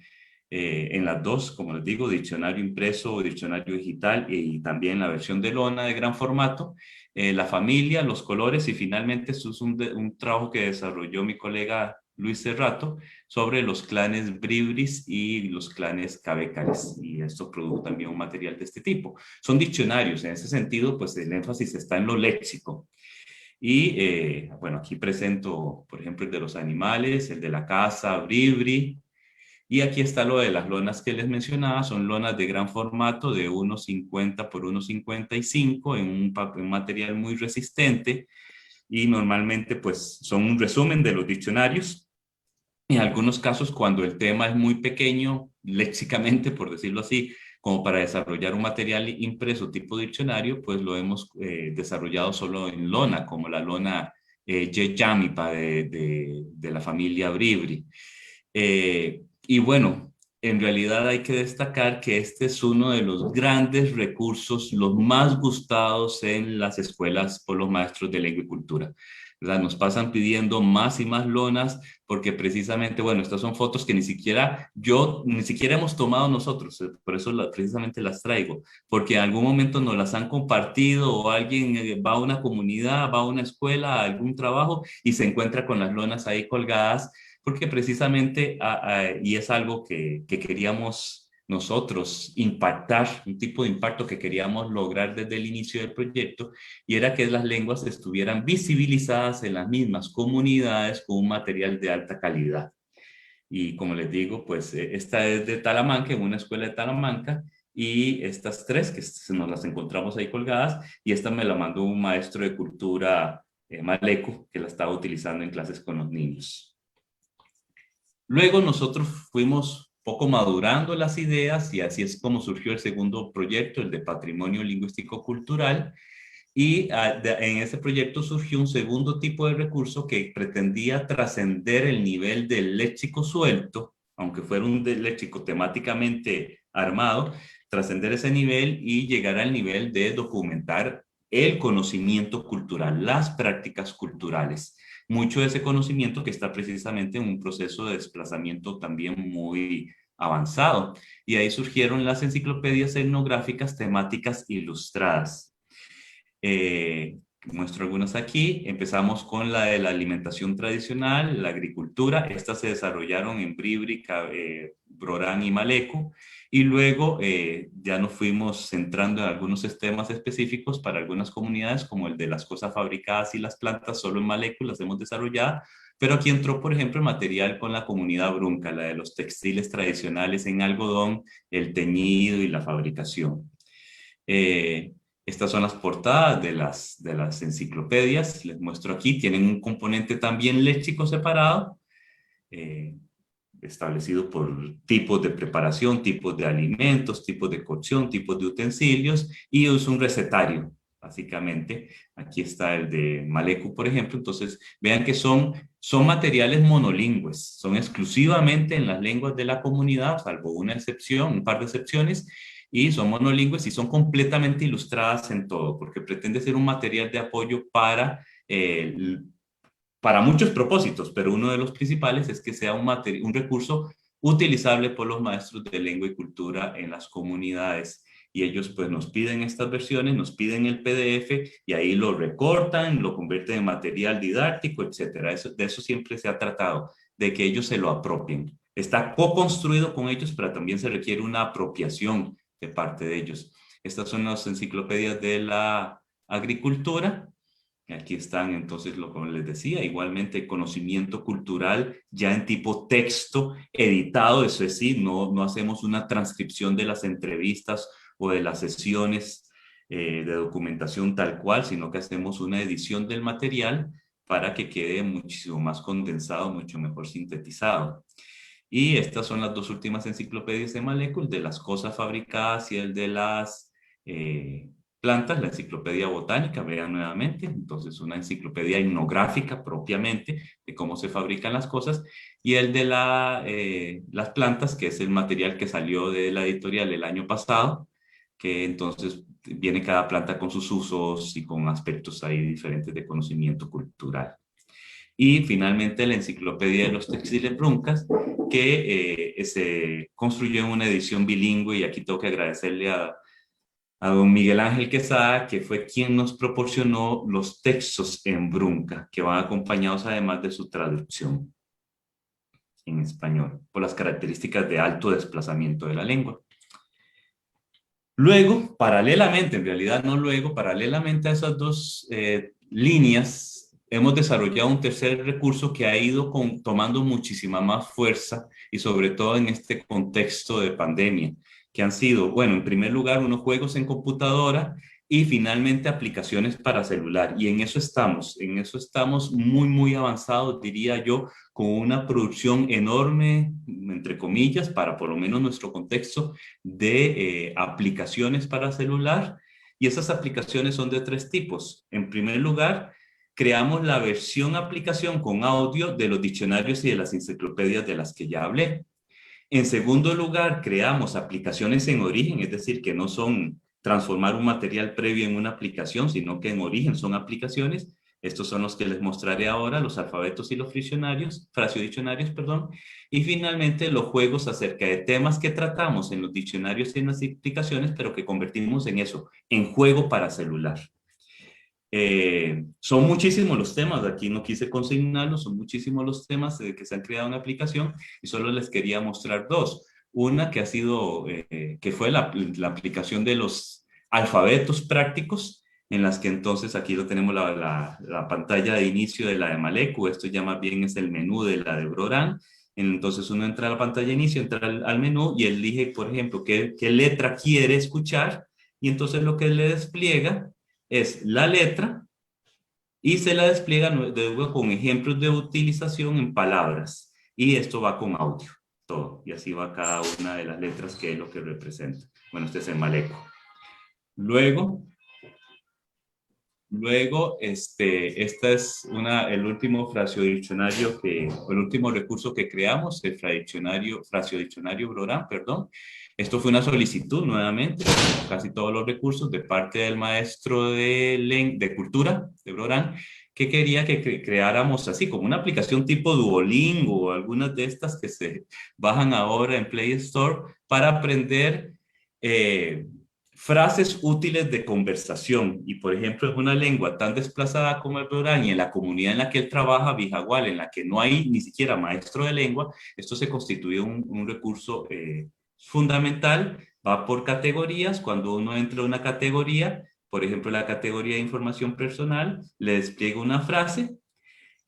en las 2, como les digo, diccionario impreso o diccionario digital y también la versión de lona de gran formato. La familia, los colores y finalmente esto es un trabajo que desarrolló mi colega Luis Cerrato sobre los clanes bribris y los clanes cabecares, y esto produjo también un material de este tipo. Son diccionarios, en ese sentido pues el énfasis está en lo léxico. Y bueno, aquí presento, por ejemplo, el de los animales, el de la casa, Bribri. Y aquí está lo de las lonas que les mencionaba, son lonas de gran formato de 1,50 por 1,55 en un material muy resistente, y normalmente pues son un resumen de los diccionarios. En algunos casos, cuando el tema es muy pequeño, léxicamente, por decirlo así, como para desarrollar un material impreso tipo diccionario, pues lo hemos desarrollado solo en lona, como la lona Yeyamipa de la familia Bribri. Y bueno, en realidad hay que destacar que este es uno de los grandes recursos, los más gustados en las escuelas por los maestros de lengua y cultura, ¿verdad? Nos pasan pidiendo más y más lonas porque precisamente, bueno, estas son fotos que ni siquiera hemos tomado nosotros, por eso precisamente las traigo, porque en algún momento nos las han compartido o alguien va a una comunidad, va a una escuela, a algún trabajo y se encuentra con las lonas ahí colgadas, porque precisamente, y es algo que queríamos nosotros impactar, un tipo de impacto que queríamos lograr desde el inicio del proyecto, y era que las lenguas estuvieran visibilizadas en las mismas comunidades con un material de alta calidad. Y como les digo, pues esta es de Talamanca, en una escuela de Talamanca, y estas tres que nos las encontramos ahí colgadas, y esta me la mandó un maestro de cultura, Maleco, que la estaba utilizando en clases con los niños. Luego nosotros fuimos poco madurando las ideas y así es como surgió el segundo proyecto, el de Patrimonio Lingüístico Cultural. Y en ese proyecto surgió un segundo tipo de recurso que pretendía trascender el nivel del léxico suelto, aunque fuera un léxico temáticamente armado, trascender ese nivel y llegar al nivel de documentar el conocimiento cultural, las prácticas culturales. Mucho de ese conocimiento que está precisamente en un proceso de desplazamiento también muy avanzado. Y ahí surgieron las enciclopedias etnográficas temáticas ilustradas. Muestro algunas aquí. Empezamos con la de la alimentación tradicional, la agricultura. Estas se desarrollaron en Bribri, Brorán y Maleco. Y luego ya nos fuimos centrando en algunos temas específicos para algunas comunidades, como el de las cosas fabricadas y las plantas, solo en Maleco las hemos desarrollado. Pero aquí entró, por ejemplo, el material con la comunidad brunca, la de los textiles tradicionales en algodón, el teñido y la fabricación. Estas son las portadas de las enciclopedias. Les muestro aquí. Tienen un componente también léxico separado, establecido por tipos de preparación, tipos de alimentos, tipos de cocción, tipos de utensilios, y es un recetario, básicamente. Aquí está el de Maleco, por ejemplo. Entonces, vean que son materiales monolingües, son exclusivamente en las lenguas de la comunidad, salvo una excepción, un par de excepciones, y son monolingües y son completamente ilustradas en todo, porque pretende ser un material de apoyo para muchos propósitos, pero uno de los principales es que sea un recurso utilizable por los maestros de lengua y cultura en las comunidades. Y ellos pues nos piden estas versiones, nos piden el PDF y ahí lo recortan, lo convierten en material didáctico, etcétera. De eso siempre se ha tratado, de que ellos se lo apropien. Está co-construido con ellos, pero también se requiere una apropiación de parte de ellos. Estas son las enciclopedias de la agricultura. Aquí están entonces, como les decía, igualmente conocimiento cultural ya en tipo texto editado, eso es decir, no hacemos una transcripción de las entrevistas o de las sesiones de documentación tal cual, sino que hacemos una edición del material para que quede muchísimo más condensado, mucho mejor sintetizado. Y estas son las dos últimas enciclopedias de Maleco, el de las cosas fabricadas y el de las plantas, la enciclopedia botánica, vean nuevamente, entonces una enciclopedia etnográfica propiamente de cómo se fabrican las cosas, y el de las plantas, que es el material que salió de la editorial el año pasado, que entonces viene cada planta con sus usos y con aspectos ahí diferentes de conocimiento cultural. Y finalmente la enciclopedia de los textiles bruncas, que se construyó en una edición bilingüe, y aquí tengo que agradecerle a don Miguel Ángel Quesada, que fue quien nos proporcionó los textos en brunca, que van acompañados además de su traducción en español, por las características de alto desplazamiento de la lengua. Luego, paralelamente, en realidad no luego, paralelamente a esas dos líneas hemos desarrollado un tercer recurso que ha ido tomando muchísima más fuerza y sobre todo en este contexto de pandemia, que han sido, bueno, en primer lugar, unos juegos en computadora y finalmente aplicaciones para celular. Y en eso estamos muy, muy avanzados, diría yo, con una producción enorme, entre comillas, para por lo menos nuestro contexto, de aplicaciones para celular. Y esas aplicaciones son de tres tipos. En primer lugar, creamos la versión aplicación con audio de los diccionarios y de las enciclopedias de las que ya hablé. En segundo lugar, creamos aplicaciones en origen, es decir, que no son transformar un material previo en una aplicación, sino que en origen son aplicaciones. Estos son los que les mostraré ahora, los alfabetos y los frasiodiccionarios, perdón. Y finalmente, los juegos acerca de temas que tratamos en los diccionarios y en las aplicaciones, pero que convertimos en eso, en juego para celular. Son muchísimos los temas, aquí no quise consignarlos, son muchísimos los temas que se han creado en la aplicación y solo les quería mostrar dos. Una que ha sido, que fue la aplicación de los alfabetos prácticos, en las que entonces aquí lo tenemos la pantalla de inicio de la de Maleku, esto ya más bien es el menú de la de Broran. Entonces uno entra a la pantalla de inicio, entra al menú y elige, por ejemplo, qué letra quiere escuchar y entonces lo que le despliega es la letra y se la despliega con ejemplos de utilización en palabras. Y esto va con audio, todo. Y así va cada una de las letras que es lo que representa. Bueno, este es el Maleku. Luego, este es el último frasiodiccionario el último recurso que creamos, el frasiodiccionario Broran, perdón. Esto fue una solicitud nuevamente, como casi todos los recursos, de parte del maestro de cultura de Broran, que quería que creáramos así como una aplicación tipo Duolingo o algunas de estas que se bajan ahora en Play Store para aprender frases útiles de conversación. Y por ejemplo, en una lengua tan desplazada como el Broran y en la comunidad en la que él trabaja, Bijagual, en la que no hay ni siquiera maestro de lengua, esto se constituye un recurso fundamental. Va por categorías. Cuando uno entra a una categoría, por ejemplo, la categoría de información personal, le despliega una frase.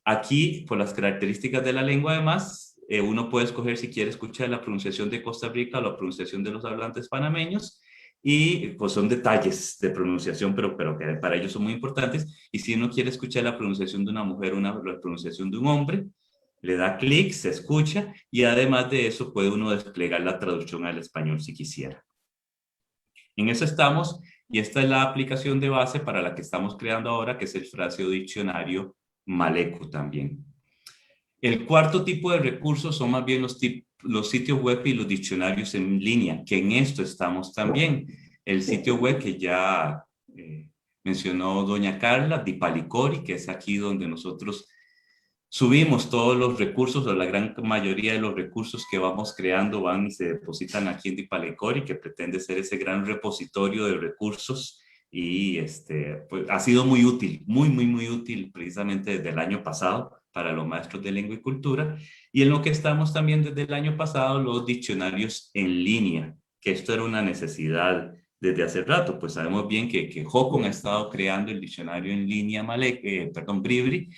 Aquí, por las características de la lengua, además, uno puede escoger si quiere escuchar la pronunciación de Costa Rica o la pronunciación de los hablantes panameños. Y pues son detalles de pronunciación, pero que para ellos son muy importantes. Y si uno quiere escuchar la pronunciación de una mujer o la pronunciación de un hombre, le da clic, se escucha y además de eso puede uno desplegar la traducción al español si quisiera. En eso estamos y esta es la aplicación de base para la que estamos creando ahora, que es el frasiodiccionario Maleku también. El cuarto tipo de recursos son más bien los sitios web y los diccionarios en línea, que en esto estamos también. El sitio web que ya mencionó doña Carla, Dipalicori, que es aquí donde nosotros subimos todos los recursos, o la gran mayoría de los recursos que vamos creando van y se depositan aquí en Dipalicori, que pretende ser ese gran repositorio de recursos y pues, ha sido muy útil, muy, muy, muy útil precisamente desde el año pasado para los maestros de lengua y cultura, y en lo que estamos también desde el año pasado, los diccionarios en línea, que esto era una necesidad desde hace rato, pues sabemos bien que Jocon ha estado creando el diccionario en línea Bribri.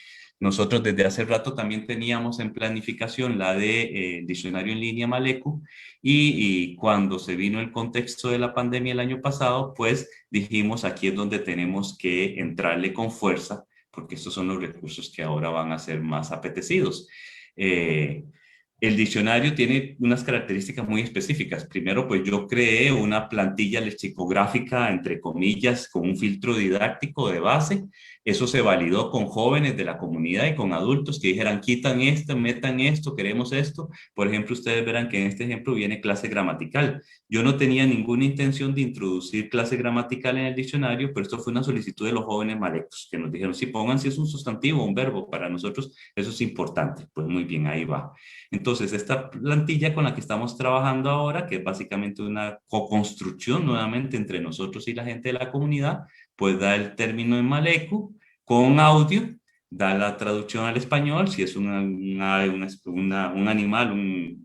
Nosotros desde hace rato también teníamos en planificación la de diccionario en línea Maleku y cuando se vino el contexto de la pandemia el año pasado, pues dijimos aquí es donde tenemos que entrarle con fuerza porque estos son los recursos que ahora van a ser más apetecidos. El diccionario tiene unas características muy específicas. Primero, pues yo creé una plantilla lexicográfica, entre comillas, con un filtro didáctico de base. Eso se validó con jóvenes de la comunidad y con adultos que dijeran, quitan esto, metan esto, queremos esto. Por ejemplo, ustedes verán que en este ejemplo viene clase gramatical. Yo no tenía ninguna intención de introducir clase gramatical en el diccionario, pero esto fue una solicitud de los jóvenes malecos, que nos dijeron, sí, pongan si es un sustantivo o un verbo. Para nosotros eso es importante. Pues muy bien, ahí va. Entonces, esta plantilla con la que estamos trabajando ahora, que es básicamente una co-construcción nuevamente entre nosotros y la gente de la comunidad, pues da el término en Maleku con audio, da la traducción al español, si es un animal,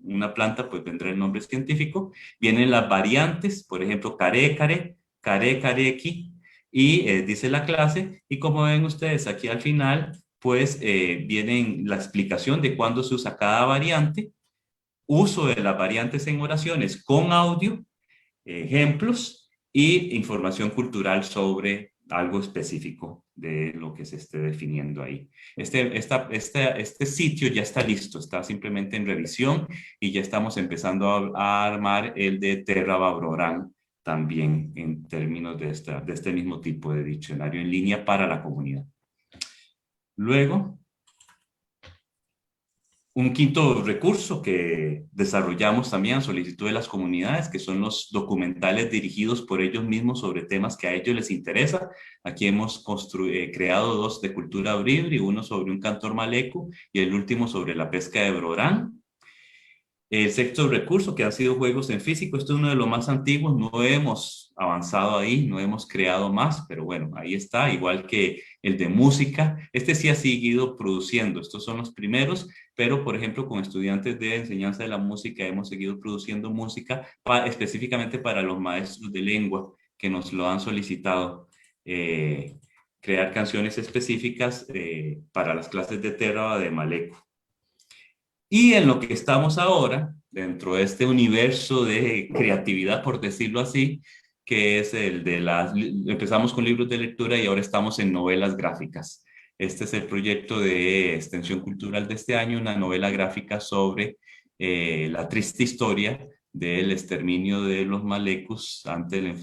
una planta, pues vendrá el nombre científico, vienen las variantes, por ejemplo, care, carequi, y dice la clase, y como ven ustedes aquí al final, pues viene la explicación de cuándo se usa cada variante, uso de las variantes en oraciones con audio, ejemplos y información cultural sobre algo específico de lo que se esté definiendo ahí. Este sitio ya está listo, está simplemente en revisión y ya estamos empezando a armar el de Terra Babroran también en términos de este mismo tipo de diccionario en línea para la comunidad. Luego, un quinto recurso que desarrollamos también a solicitud de las comunidades, que son los documentales dirigidos por ellos mismos sobre temas que a ellos les interesa. Aquí hemos creado 2 de cultura bribri, uno sobre un cantor maleco y el último sobre la pesca de Brorán. El sexto recurso, que han sido juegos en físico, este es uno de los más antiguos, no hemos avanzado ahí, no hemos creado más, pero bueno, ahí está, igual que el de música. Este sí ha seguido produciendo, estos son los primeros, pero por ejemplo con estudiantes de enseñanza de la música hemos seguido produciendo música específicamente para los maestros de lengua que nos lo han solicitado, crear canciones específicas para las clases de Terra de Maleco. Y en lo que estamos ahora, dentro de este universo de creatividad, por decirlo así, que es el de empezamos con libros de lectura y ahora estamos en novelas gráficas. Este es el proyecto de extensión cultural de este año, una novela gráfica sobre la triste historia del exterminio de los malecos ante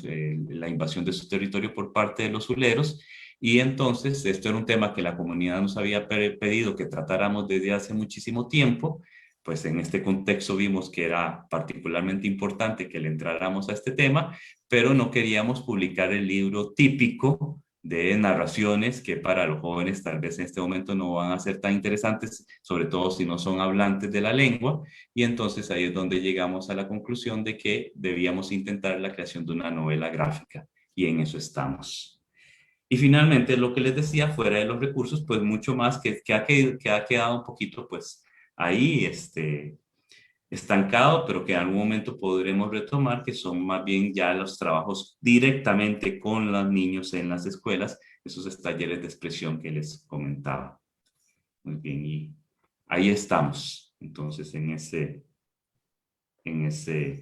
la invasión de su territorio por parte de los huleros. Y entonces, esto era un tema que la comunidad nos había pedido que tratáramos desde hace muchísimo tiempo. Pues en este contexto vimos que era particularmente importante que le entráramos a este tema, pero no queríamos publicar el libro típico de narraciones que para los jóvenes tal vez en este momento no van a ser tan interesantes, sobre todo si no son hablantes de la lengua. Y entonces ahí es donde llegamos a la conclusión de que debíamos intentar la creación de una novela gráfica. Y en eso estamos. Y finalmente, lo que les decía, fuera de los recursos, pues mucho más que ha quedado un poquito, pues, ahí estancado, pero que en algún momento podremos retomar, que son más bien ya los trabajos directamente con los niños en las escuelas, esos talleres de expresión que les comentaba. Muy bien, y ahí estamos, entonces, en ese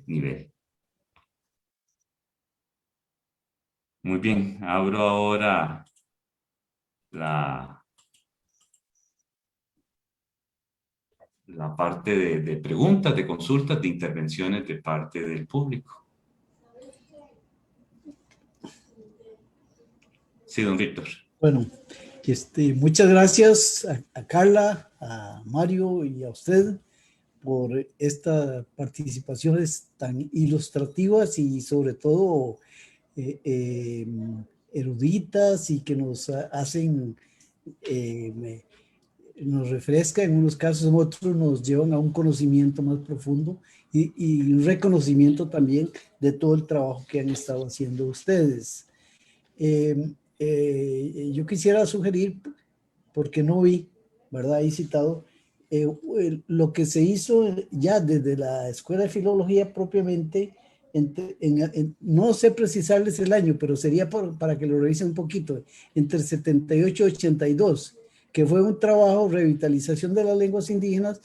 nivel. Muy bien, abro ahora la parte de preguntas, de consultas, de intervenciones de parte del público. Sí, don Víctor. Bueno, muchas gracias a Carla, a Mario y a usted por estas participaciones tan ilustrativas y sobre todo eruditas y que nos hacen, nos refresca en unos casos, en otros nos llevan a un conocimiento más profundo y un reconocimiento también de todo el trabajo que han estado haciendo ustedes. Yo quisiera sugerir, porque no vi, ¿verdad? Ahí citado, lo que se hizo ya desde la Escuela de Filología propiamente, no sé precisarles el año, pero sería para que lo revisen un poquito, entre 78 y 82, que fue un trabajo, revitalización de las lenguas indígenas,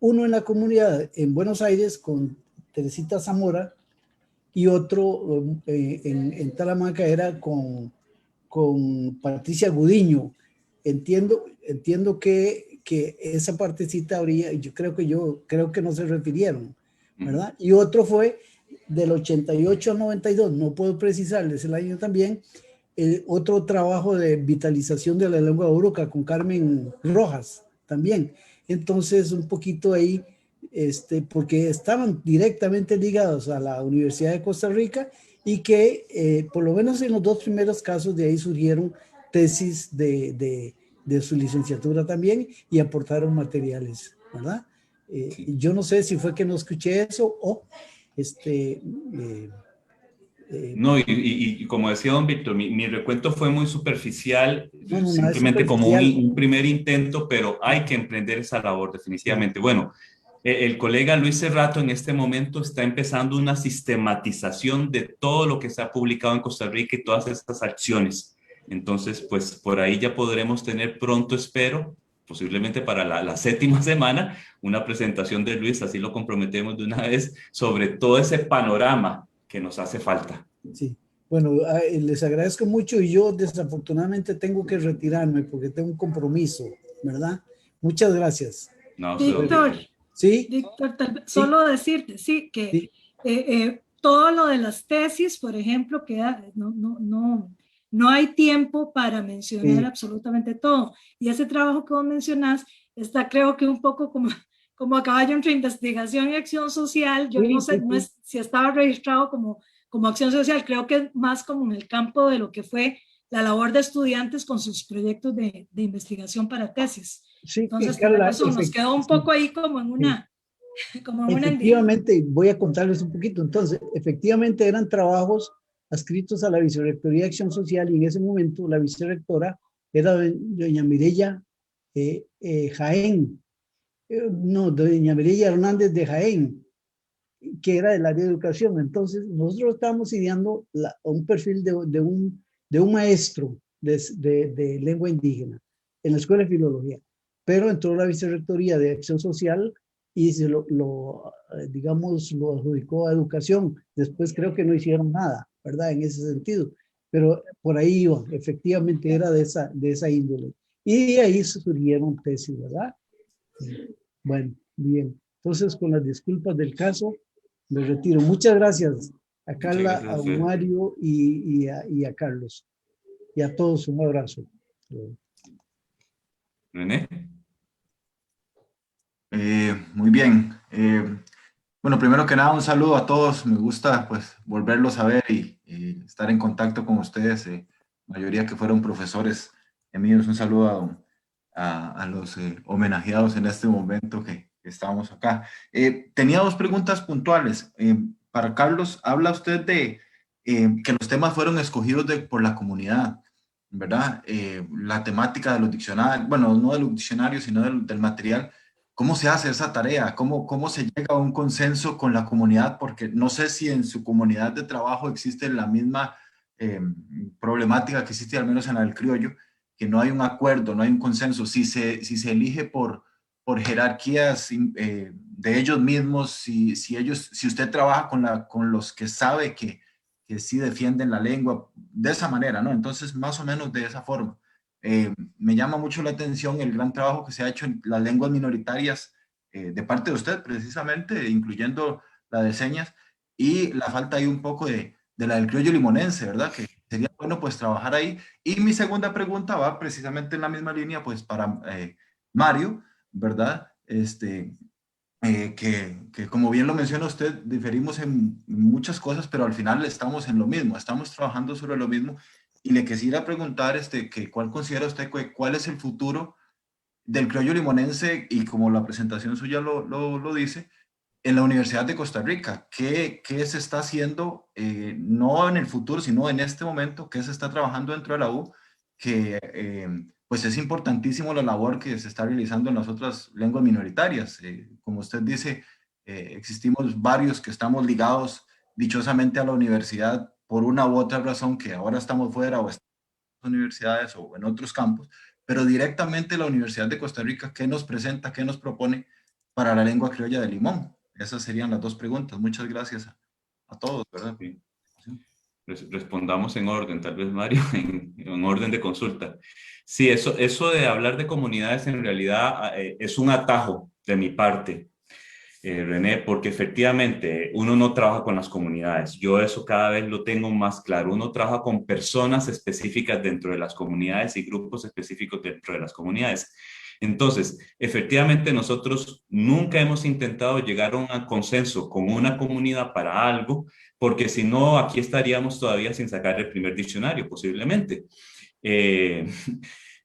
uno en la comunidad en Buenos Aires con Teresita Zamora y otro en Talamanca era con Patricia Gudiño. Entiendo que esa partecita habría, yo creo que no se refirieron, ¿verdad? Y otro fue del 88 al 92, no puedo precisarles el año también, otro trabajo de vitalización de la lengua uruca con Carmen Rojas también. Entonces, un poquito ahí, porque estaban directamente ligados a la Universidad de Costa Rica y que, por lo menos en los 2 primeros casos, de ahí surgieron tesis de su licenciatura también y aportaron materiales, ¿verdad? Yo no sé si fue que no escuché eso o no, y como decía don Víctor, mi recuento fue muy superficial, no, simplemente es como superficial. un primer intento, pero hay que emprender esa labor definitivamente. Bueno, el colega Luis Cerrato en este momento está empezando una sistematización de todo lo que se ha publicado en Costa Rica y todas estas acciones. Entonces, pues por ahí ya podremos tener pronto, espero, posiblemente para la 7ª semana, una presentación de Luis, así lo comprometemos de una vez, sobre todo ese panorama que nos hace falta. Sí. Bueno, les agradezco mucho y yo desafortunadamente tengo que retirarme porque tengo un compromiso, ¿verdad? Muchas gracias. No, Víctor, ¿sí? Víctor, ¿Sí? solo decirte, sí, que ¿Sí? todo lo de las tesis, por ejemplo, no hay tiempo para mencionar absolutamente todo. Y ese trabajo que vos mencionás está, creo que un poco como a caballo entre investigación y acción social. Yo no sé, no es, si estaba registrado como acción social, creo que es más como en el campo de lo que fue la labor de estudiantes con sus proyectos de investigación para tesis. Sí, entonces, Carla, por eso nos quedó un poco ahí como en una... Efectivamente, voy a contarles un poquito. Entonces, efectivamente eran trabajos adscritos a la Vicerrectoría de Acción Social y en ese momento la vicerrectora era doña Mireya Jaén, doña Mireya Hernández de Jaén, que era del área de educación. Entonces, nosotros estábamos ideando un perfil de un maestro de lengua indígena en la Escuela de Filología, pero entró la Vicerrectoría de Acción Social y se digamos, lo adjudicó a educación. Después creo que no hicieron nada, ¿verdad? En ese sentido. Pero por ahí iba, efectivamente era de esa índole. Y de ahí surgieron tesis, ¿verdad? Bueno, bien. Entonces, con las disculpas del caso, me retiro. Muchas gracias a Carla, a Mario y a Carlos. Y a todos un abrazo. René. Muy bien. Bueno, primero que nada, un saludo a todos. Me gusta pues volverlos a ver y estar en contacto con ustedes. Mayoría que fueron profesores míos. Un saludo a los homenajeados en este momento que estamos acá. Tenía 2 preguntas puntuales. Para Carlos, habla usted de que los temas fueron escogidos por la comunidad, ¿verdad? La temática de los diccionarios, bueno, no de los diccionarios, sino del material. ¿Cómo se hace esa tarea? ¿Cómo se llega a un consenso con la comunidad? Porque no sé si en su comunidad de trabajo existe la misma problemática que existe al menos en la del criollo, que no hay un acuerdo, no hay un consenso. Si se elige por jerarquías de ellos mismos, si usted trabaja con los que sabe que sí defienden la lengua, de esa manera, ¿no? Entonces, más o menos de esa forma. Me llama mucho la atención el gran trabajo que se ha hecho en las lenguas minoritarias de parte de usted, precisamente, incluyendo la de señas, y la falta ahí un poco de la del criollo limonense, ¿verdad? Que sería bueno, pues, trabajar ahí. Y mi segunda pregunta va precisamente en la misma línea, pues, para Mario, ¿verdad? Que como bien lo menciona usted, diferimos en muchas cosas, pero al final estamos en lo mismo, estamos trabajando sobre lo mismo. Y le quisiera preguntar, ¿cuál considera usted, cuál es el futuro del criollo limonense? Y como la presentación suya lo dice, en la Universidad de Costa Rica, ¿qué se está haciendo, no en el futuro, sino en este momento, qué se está trabajando dentro de la U? Que pues es importantísimo la labor que se está realizando en las otras lenguas minoritarias. Como usted dice, existimos varios que estamos ligados dichosamente a la universidad por una u otra razón, que ahora estamos fuera o estamos en universidades o en otros campos, pero directamente la Universidad de Costa Rica, ¿qué nos presenta, qué nos propone para la lengua criolla de Limón? Esas serían las 2 preguntas. Muchas gracias a todos, ¿verdad? Sí. Respondamos en orden, tal vez, Mario, en orden de consulta. Sí, eso de hablar de comunidades en realidad es un atajo de mi parte, René, porque efectivamente uno no trabaja con las comunidades. Yo eso cada vez lo tengo más claro. Uno trabaja con personas específicas dentro de las comunidades y grupos específicos dentro de las comunidades. Entonces, efectivamente, nosotros nunca hemos intentado llegar a un consenso con una comunidad para algo, porque si no, aquí estaríamos todavía sin sacar el primer diccionario, posiblemente.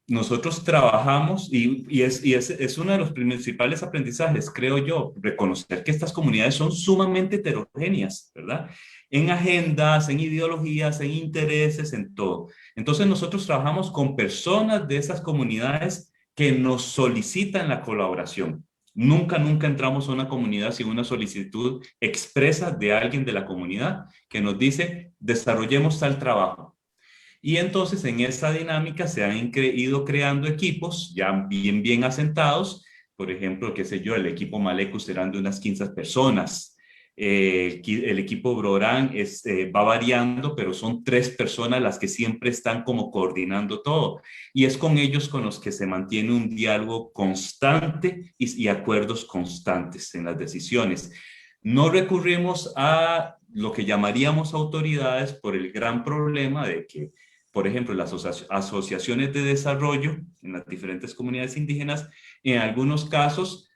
Nosotros trabajamos y es uno de los principales aprendizajes, creo yo, reconocer que estas comunidades son sumamente heterogéneas, ¿verdad? En agendas, en ideologías, en intereses, en todo. Entonces nosotros trabajamos con personas de esas comunidades que nos solicitan la colaboración. Nunca entramos a una comunidad sin una solicitud expresa de alguien de la comunidad que nos dice, desarrollemos tal trabajo. Y entonces en esta dinámica se han ido creando equipos ya bien asentados. Por ejemplo, qué sé yo, el equipo Malecu serán de unas 15 personas. El equipo Brorán va variando, pero son 3 personas las que siempre están como coordinando todo. Y es con ellos con los que se mantiene un diálogo constante y acuerdos constantes en las decisiones. No recurrimos a lo que llamaríamos autoridades por el gran problema de que, por ejemplo, las asociaciones de desarrollo en las diferentes comunidades indígenas, en algunos casos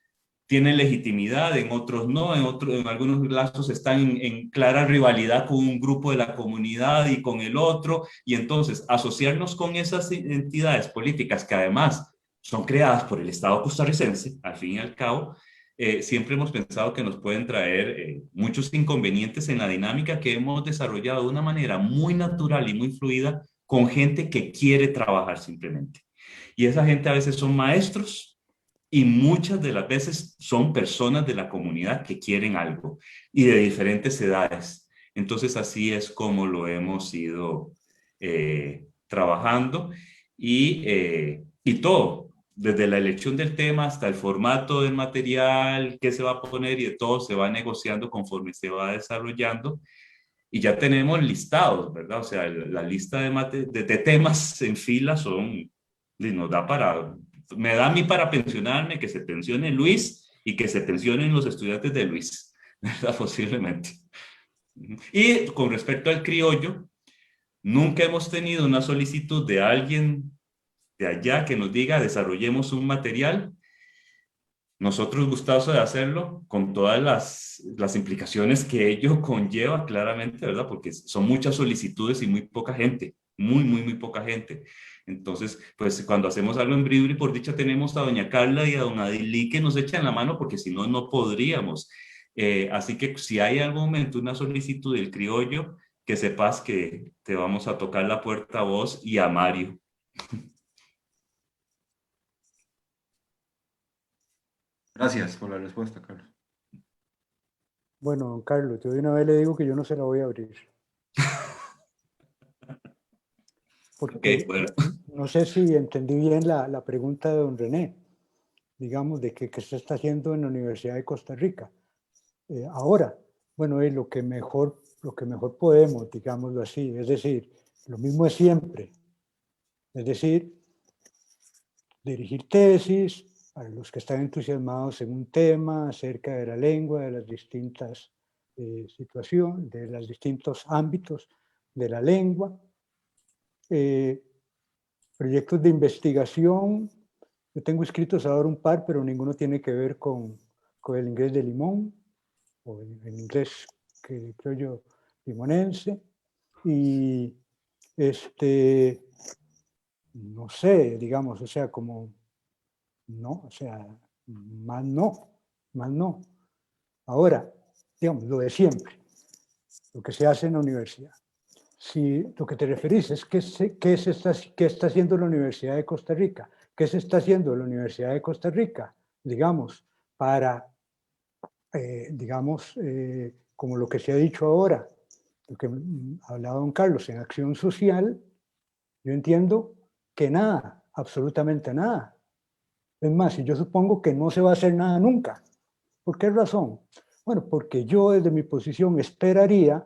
tienen legitimidad, en otros no, en algunos casos están en clara rivalidad con un grupo de la comunidad y con el otro, y entonces asociarnos con esas entidades políticas que además son creadas por el Estado costarricense, al fin y al cabo, siempre hemos pensado que nos pueden traer muchos inconvenientes en la dinámica que hemos desarrollado de una manera muy natural y muy fluida con gente que quiere trabajar simplemente. Y esa gente a veces son maestros, y muchas de las veces son personas de la comunidad que quieren algo y de diferentes edades. Entonces así es como lo hemos ido trabajando y todo, desde la elección del tema hasta el formato del material que se va a poner y de todo se va negociando conforme se va desarrollando. Y ya tenemos listados, ¿verdad? O sea, la lista de temas en fila nos da me da a mí para pensionarme, que se pensione Luis y que se pensionen los estudiantes de Luis, ¿verdad? Posiblemente. Y con respecto al criollo, nunca hemos tenido una solicitud de alguien de allá que nos diga desarrollemos un material. Nosotros gustosos de hacerlo con todas las implicaciones que ello conlleva, claramente, ¿verdad? Porque son muchas solicitudes y muy poca gente, muy poca gente. Entonces, pues cuando hacemos algo en Bribri, por dicha tenemos a doña Carla y a don Adilí que nos echan la mano porque si no, no podríamos. Así que si hay en algún momento una solicitud del criollo, que sepas que te vamos a tocar la puerta a vos y a Mario. Gracias por la respuesta, Carlos. Bueno, don Carlos, yo de una vez le digo que yo no se la voy a abrir. Porque Okay, bueno. no sé si entendí bien la pregunta de don René, digamos, de qué se está haciendo en la Universidad de Costa Rica. Ahora, bueno, es lo que mejor podemos, digámoslo así, es decir, lo mismo es siempre, es decir, dirigir tesis para los que están entusiasmados en un tema acerca de la lengua, de las distintas situaciones, de los distintos ámbitos de la lengua, proyectos de investigación. Yo tengo escritos ahora un par, pero ninguno tiene que ver con el inglés de Limón, o el inglés que creo yo limonense, y no sé, digamos, o sea, como, no, o sea, más no. Ahora, digamos, lo de siempre, lo que se hace en la universidad. Si lo que te referís es qué está haciendo la Universidad de Costa Rica, qué se está haciendo la Universidad de Costa Rica, digamos, para, como lo que se ha dicho ahora, lo que ha hablado don Carlos, en acción social, yo entiendo que nada, absolutamente nada. Es más, yo supongo que no se va a hacer nada nunca. ¿Por qué razón? Bueno, porque yo desde mi posición esperaría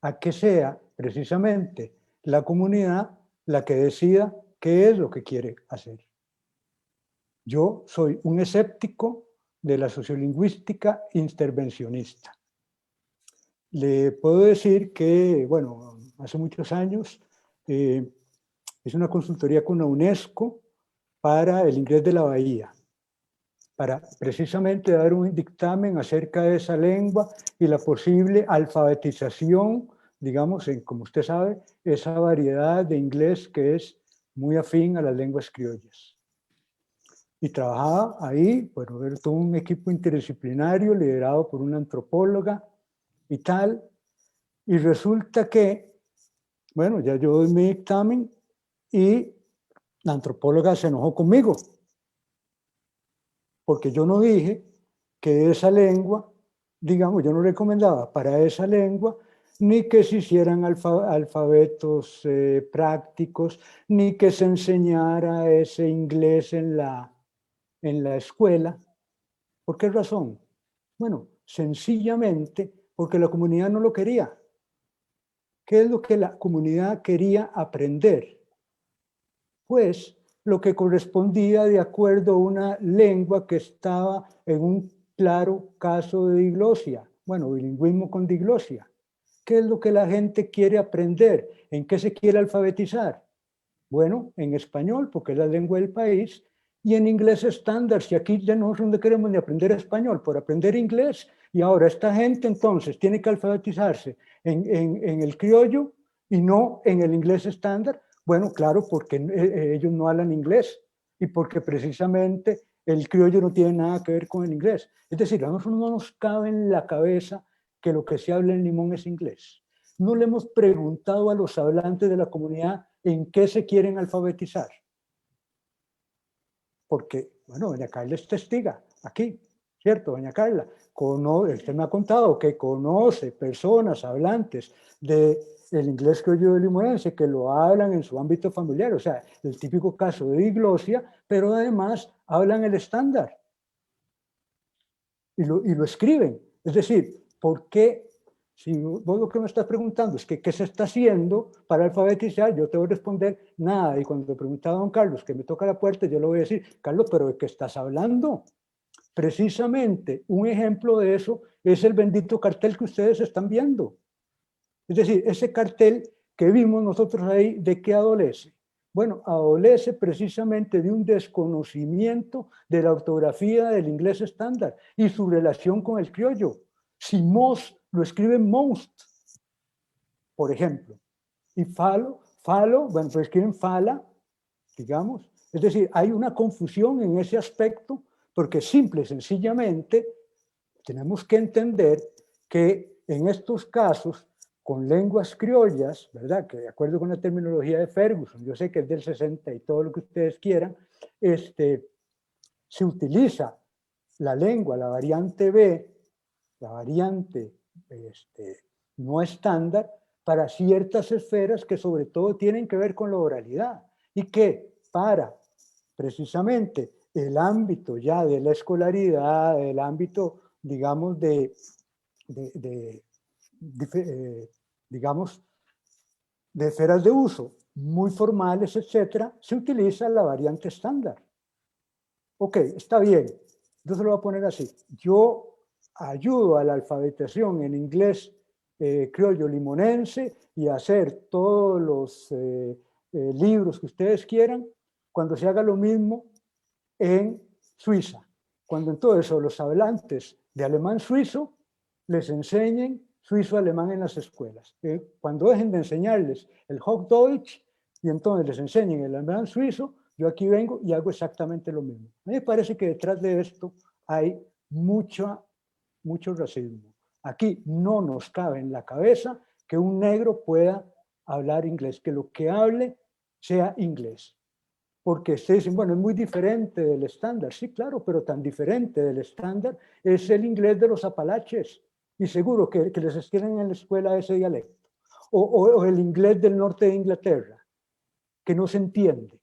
a que sea precisamente la comunidad la que decida qué es lo que quiere hacer. Yo soy un escéptico de la sociolingüística intervencionista. Le puedo decir que, bueno, hace muchos años hice una consultoría con la UNESCO para el inglés de la Bahía, para precisamente dar un dictamen acerca de esa lengua y la posible alfabetización, digamos, en, como usted sabe, esa variedad de inglés que es muy afín a las lenguas criollas. Y trabajaba ahí, bueno, todo un equipo interdisciplinario liderado por una antropóloga y tal, y resulta que, bueno, ya yo doy mi dictamen y la antropóloga se enojó conmigo, porque yo no dije que esa lengua, digamos, yo no recomendaba para esa lengua ni que se hicieran alfabetos prácticos, ni que se enseñara ese inglés en la escuela. ¿Por qué razón? Bueno, sencillamente porque la comunidad no lo quería. ¿Qué es lo que la comunidad quería aprender? Pues lo que correspondía de acuerdo a una lengua que estaba en un claro caso de diglosia. Bueno, bilingüismo con diglosia. ¿Qué es lo que la gente quiere aprender? ¿En qué se quiere alfabetizar? Bueno, en español, porque es la lengua del país, y en inglés estándar, si aquí ya nosotros no queremos ni aprender español, por aprender inglés, y ahora esta gente entonces tiene que alfabetizarse en el criollo y no en el inglés estándar. Bueno, claro, porque ellos no hablan inglés y porque precisamente el criollo no tiene nada que ver con el inglés. Es decir, a nosotros no nos cabe en la cabeza que lo que se habla en Limón es inglés. No le hemos preguntado a los hablantes de la comunidad en qué se quieren alfabetizar. Porque, bueno, doña Carla es testiga aquí, ¿cierto? Doña Carla, usted me ha contado que conoce personas hablantes del inglés criollo limonense que lo hablan en su ámbito familiar, o sea, el típico caso de diglosia, pero además hablan el estándar y lo escriben. Es decir, ¿por qué? Si vos lo que me estás preguntando es que qué se está haciendo para alfabetizar, yo te voy a responder nada. Y cuando te preguntaba a don Carlos que me toca la puerta, yo le voy a decir, Carlos, ¿pero de qué estás hablando? Precisamente un ejemplo de eso es el bendito cartel que ustedes están viendo. Es decir, ese cartel que vimos nosotros ahí, ¿de qué adolece? Bueno, adolece precisamente de un desconocimiento de la ortografía del inglés estándar y su relación con el criollo. Si most lo escriben most, por ejemplo, y falo, bueno, pues escriben fala, digamos. Es decir, hay una confusión en ese aspecto porque simple y sencillamente tenemos que entender que en estos casos, con lenguas criollas, ¿verdad? Que de acuerdo con la terminología de Ferguson, yo sé que es del 60 y todo lo que ustedes quieran, se utiliza la lengua, la variante B, la variante no estándar, para ciertas esferas que sobre todo tienen que ver con la oralidad y que para precisamente el ámbito ya de la escolaridad, el ámbito, digamos, digamos, de esferas de uso muy formales, etcétera, se utiliza la variante estándar. Ok, está bien. Yo se lo voy a poner así. Yo ayudo a la alfabetización en inglés criollo limonense y a hacer todos los libros que ustedes quieran cuando se haga lo mismo en Suiza. Cuando entonces a los hablantes de alemán suizo les enseñen suizo-alemán en las escuelas. Cuando dejen de enseñarles el Hochdeutsch y entonces les enseñen el alemán suizo, yo aquí vengo y hago exactamente lo mismo. A mí me parece que detrás de esto hay mucho racismo. Aquí no nos cabe en la cabeza que un negro pueda hablar inglés, que lo que hable sea inglés. Porque ustedes dicen, bueno, es muy diferente del estándar. Sí, claro, pero tan diferente del estándar es el inglés de los apalaches. Y seguro que les escriben en la escuela ese dialecto. O el inglés del norte de Inglaterra, que no se entiende.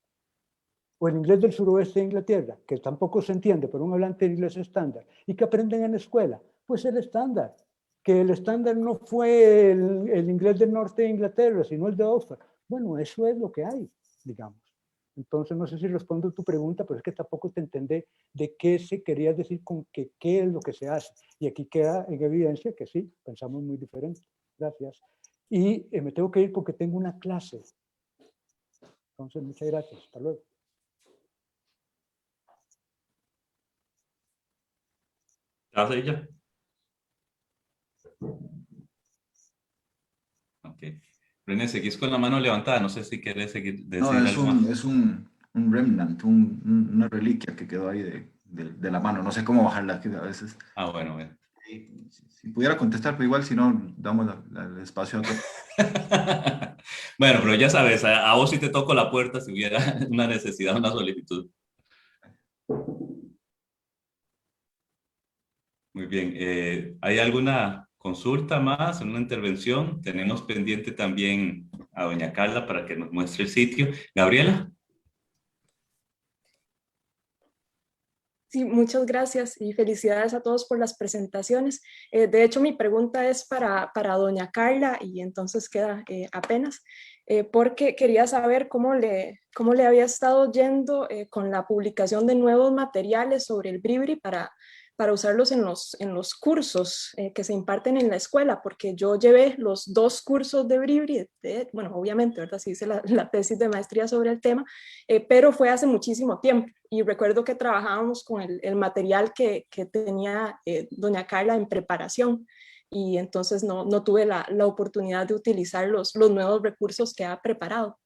O el inglés del suroeste de Inglaterra, que tampoco se entiende por un hablante de inglés estándar. ¿Y que aprenden en la escuela? Pues el estándar. Que el estándar no fue el inglés del norte de Inglaterra, sino el de Oxford. Bueno, eso es lo que hay, digamos. Entonces, no sé si respondo a tu pregunta, pero es que tampoco te entendé de qué se quería decir con que qué es lo que se hace. Y aquí queda en evidencia que sí, pensamos muy diferente. Gracias. Y me tengo que ir porque tengo una clase. Entonces, muchas gracias. Hasta luego. ¿Estás ya? Ok. René, seguís con la mano levantada. No sé si querés seguir. No, es un remnant, una reliquia que quedó ahí de la mano. No sé cómo bajarla, que a veces. Ah, bueno, bueno. Si pudiera contestar, pero igual si no, damos el espacio a otro. Bueno, pero ya sabes, a vos sí te toco la puerta si hubiera una necesidad, una solicitud. Muy bien. ¿Hay alguna consulta más, una intervención? Tenemos pendiente también a doña Carla para que nos muestre el sitio. Gabriela. Sí, muchas gracias y felicidades a todos por las presentaciones. De hecho, mi pregunta es para doña Carla y entonces queda apenas, porque quería saber cómo le había estado yendo con la publicación de nuevos materiales sobre el Bribri para usarlos en los cursos que se imparten en la escuela, porque yo llevé los 2 cursos de Bribri, bueno, obviamente, ¿verdad? Sí hice la tesis de maestría sobre el tema, pero fue hace muchísimo tiempo y recuerdo que trabajábamos con el material que tenía doña Carla en preparación y entonces no tuve la oportunidad de utilizar los nuevos recursos que ha preparado.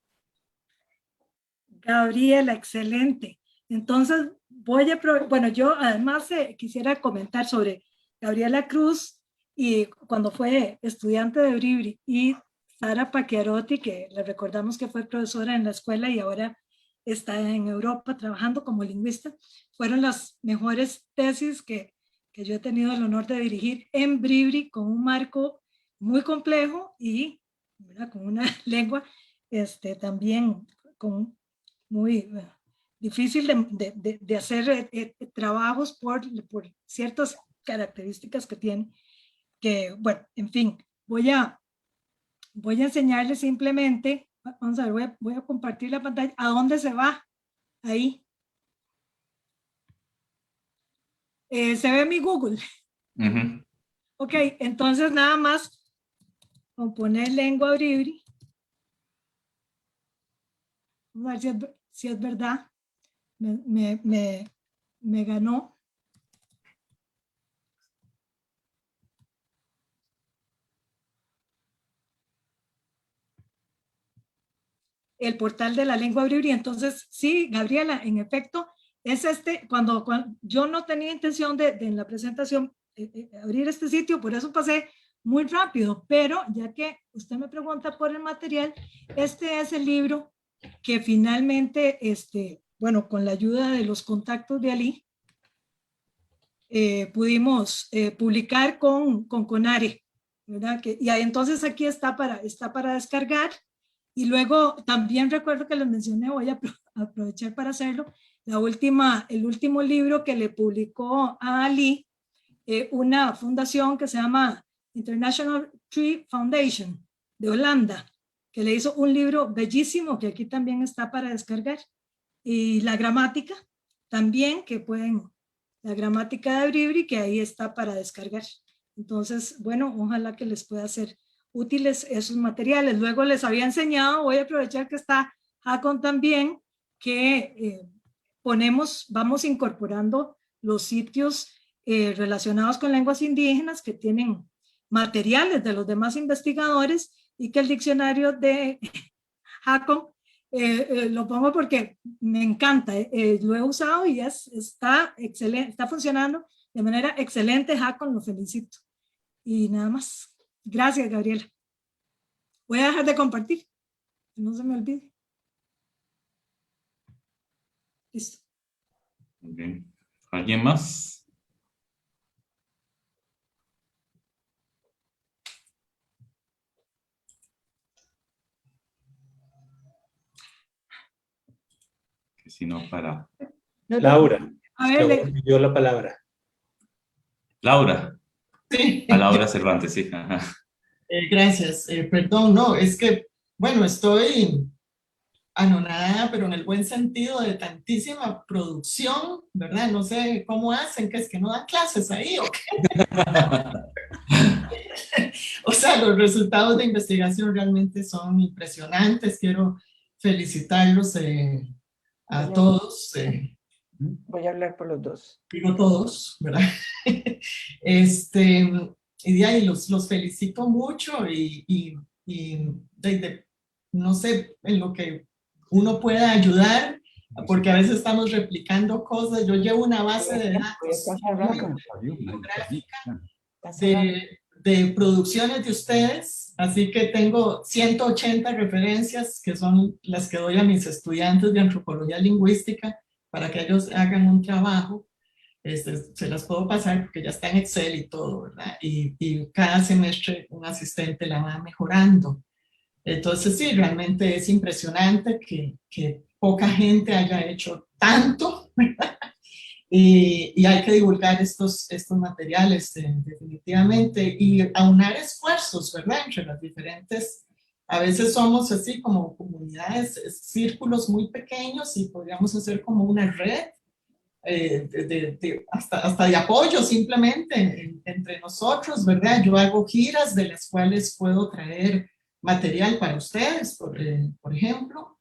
Gabriela, excelente. Entonces, bueno, yo además quisiera comentar sobre Gabriela Cruz y cuando fue estudiante de Bribri y Sara Pacchiarotti, que le recordamos que fue profesora en la escuela y ahora está en Europa trabajando como lingüista, fueron las mejores tesis que yo he tenido el honor de dirigir en Bribri con un marco muy complejo y, ¿verdad?, con una lengua también con muy difícil de hacer trabajos por ciertas características que tiene, que bueno, en fin, voy a enseñarles simplemente, vamos a ver, voy a compartir la pantalla, ¿a dónde se va? Ahí. ¿Se ve mi Google? Ok, entonces nada más con poner lengua Bribri. Vamos a ver si es verdad. Me ganó. El portal de la lengua Bribri. Entonces, sí, Gabriela, en efecto, es cuando yo no tenía intención de en la presentación abrir este sitio, por eso pasé muy rápido, pero ya que usted me pregunta por el material, este es el libro que finalmente, bueno, con la ayuda de los contactos de Ali, pudimos publicar con CONARE, ¿verdad? Y entonces aquí está para descargar. Y luego también recuerdo que les mencioné, voy a aprovechar para hacerlo, el último libro que le publicó a Ali, una fundación que se llama International Tree Foundation de Holanda, que le hizo un libro bellísimo que aquí también está para descargar. Y la gramática también, la gramática de Bribri, que ahí está para descargar. Entonces, bueno, ojalá que les pueda ser útiles esos materiales. Luego les había enseñado, voy a aprovechar que está Hakon también, que vamos incorporando los sitios relacionados con lenguas indígenas que tienen materiales de los demás investigadores y que el diccionario de Hakon lo pongo porque me encanta, lo he usado y está excelente, está funcionando de manera excelente. Hakon, lo felicito. Y nada más. Gracias, Gabriela. Voy a dejar de compartir, que no se me olvide. Listo. Okay. ¿Alguien más? Que si no, para... Laura, A ver, dio la palabra. Laura. Sí. A Laura Cervantes, sí. Ajá. Gracias. Perdón, no, es que, bueno, estoy anonadada, pero en el buen sentido de tantísima producción, ¿verdad? No sé cómo hacen, que es que no dan clases ahí o qué. O sea, los resultados de investigación realmente son impresionantes. Quiero felicitarlos a todos. Voy a hablar por los dos. Digo todos, ¿verdad? Y de ahí los felicito mucho y no sé, en lo que uno pueda ayudar, porque a veces estamos replicando cosas. Yo llevo una base de datos bibliográfica de producciones de ustedes, así que tengo 180 referencias que son las que doy a mis estudiantes de antropología lingüística para que ellos hagan un trabajo. Se las puedo pasar porque ya está en Excel y todo, ¿verdad? Y cada semestre un asistente la va mejorando. Entonces sí, realmente es impresionante que poca gente haya hecho tanto, ¿verdad? Y hay que divulgar estos materiales definitivamente y aunar esfuerzos, ¿verdad? Entre las diferentes, a veces somos así como comunidades, círculos muy pequeños y podríamos hacer como una red hasta de apoyo simplemente entre nosotros, ¿verdad? Yo hago giras de las cuales puedo traer material para ustedes, por ejemplo.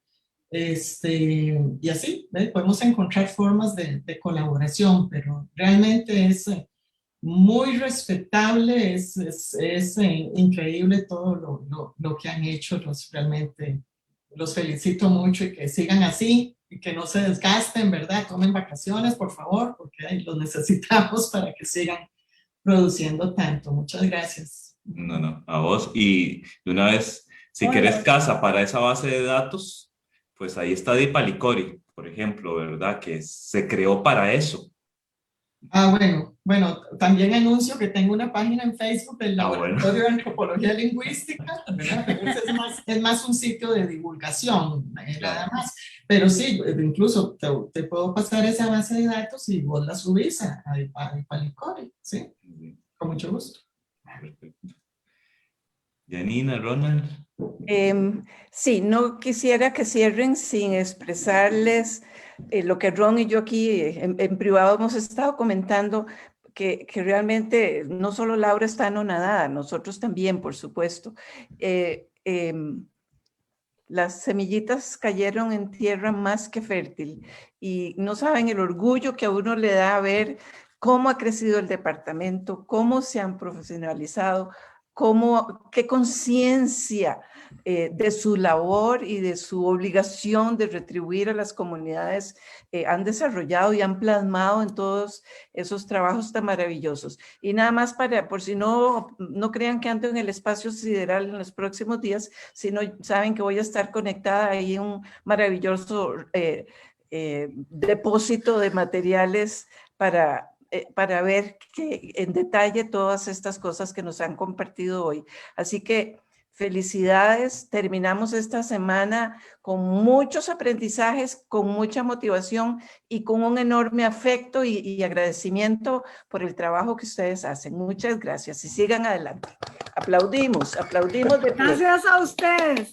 Y así, ¿ve? Podemos encontrar formas de colaboración, pero realmente es muy respetable, es increíble todo lo que han hecho, realmente los felicito mucho y que sigan así y que no se desgasten, ¿verdad? Tomen vacaciones, por favor, porque ahí los necesitamos para que sigan produciendo tanto. Muchas gracias. No, a vos. Y de una vez, si Hola. querés casa para esa base de datos, pues ahí está Dipalicori, por ejemplo, ¿verdad? Que se creó para eso. Ah, bueno, también anuncio que tengo una página en Facebook del Laboratorio de Antropología Lingüística, ¿verdad? Pero es más un sitio de divulgación, nada más. Pero sí, incluso te puedo pasar esa base de datos y vos la subís a Dipalicori, ¿sí? Con mucho gusto. Perfecto. Janina, Ronald. Sí, no quisiera que cierren sin expresarles lo que Ron y yo aquí en privado hemos estado comentando, que realmente no solo Laura está anonadada, nosotros también, por supuesto. Las semillitas cayeron en tierra más que fértil y no saben el orgullo que a uno le da ver cómo ha crecido el departamento, cómo se han profesionalizado, qué conciencia de su labor y de su obligación de retribuir a las comunidades han desarrollado y han plasmado en todos esos trabajos tan maravillosos. Y nada más por si no crean que ando en el espacio sideral en los próximos días, sino saben que voy a estar conectada ahí en un maravilloso depósito de materiales para ver en detalle todas estas cosas que nos han compartido hoy. Así que felicidades, terminamos esta semana con muchos aprendizajes, con mucha motivación y con un enorme afecto y agradecimiento por el trabajo que ustedes hacen. Muchas gracias y sigan adelante. Aplaudimos de pie. Gracias a ustedes.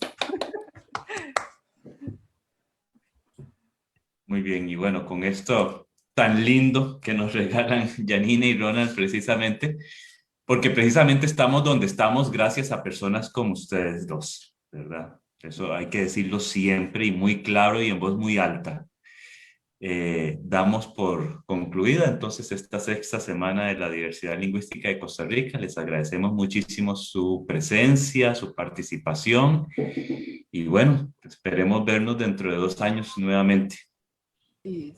Muy bien, y bueno, con esto tan lindo que nos regalan Janina y Ronald precisamente, porque precisamente estamos donde estamos gracias a personas como ustedes dos, ¿verdad? Eso hay que decirlo siempre y muy claro y en voz muy alta. Damos por concluida entonces esta sexta semana de la diversidad lingüística de Costa Rica. Les agradecemos muchísimo su presencia, su participación y bueno, esperemos vernos dentro de 2 años nuevamente. Sí.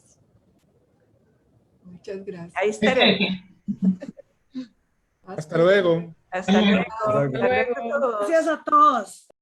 Muchas gracias. Ahí estaremos. Hasta luego. Hasta luego. Hasta luego. Gracias a todos.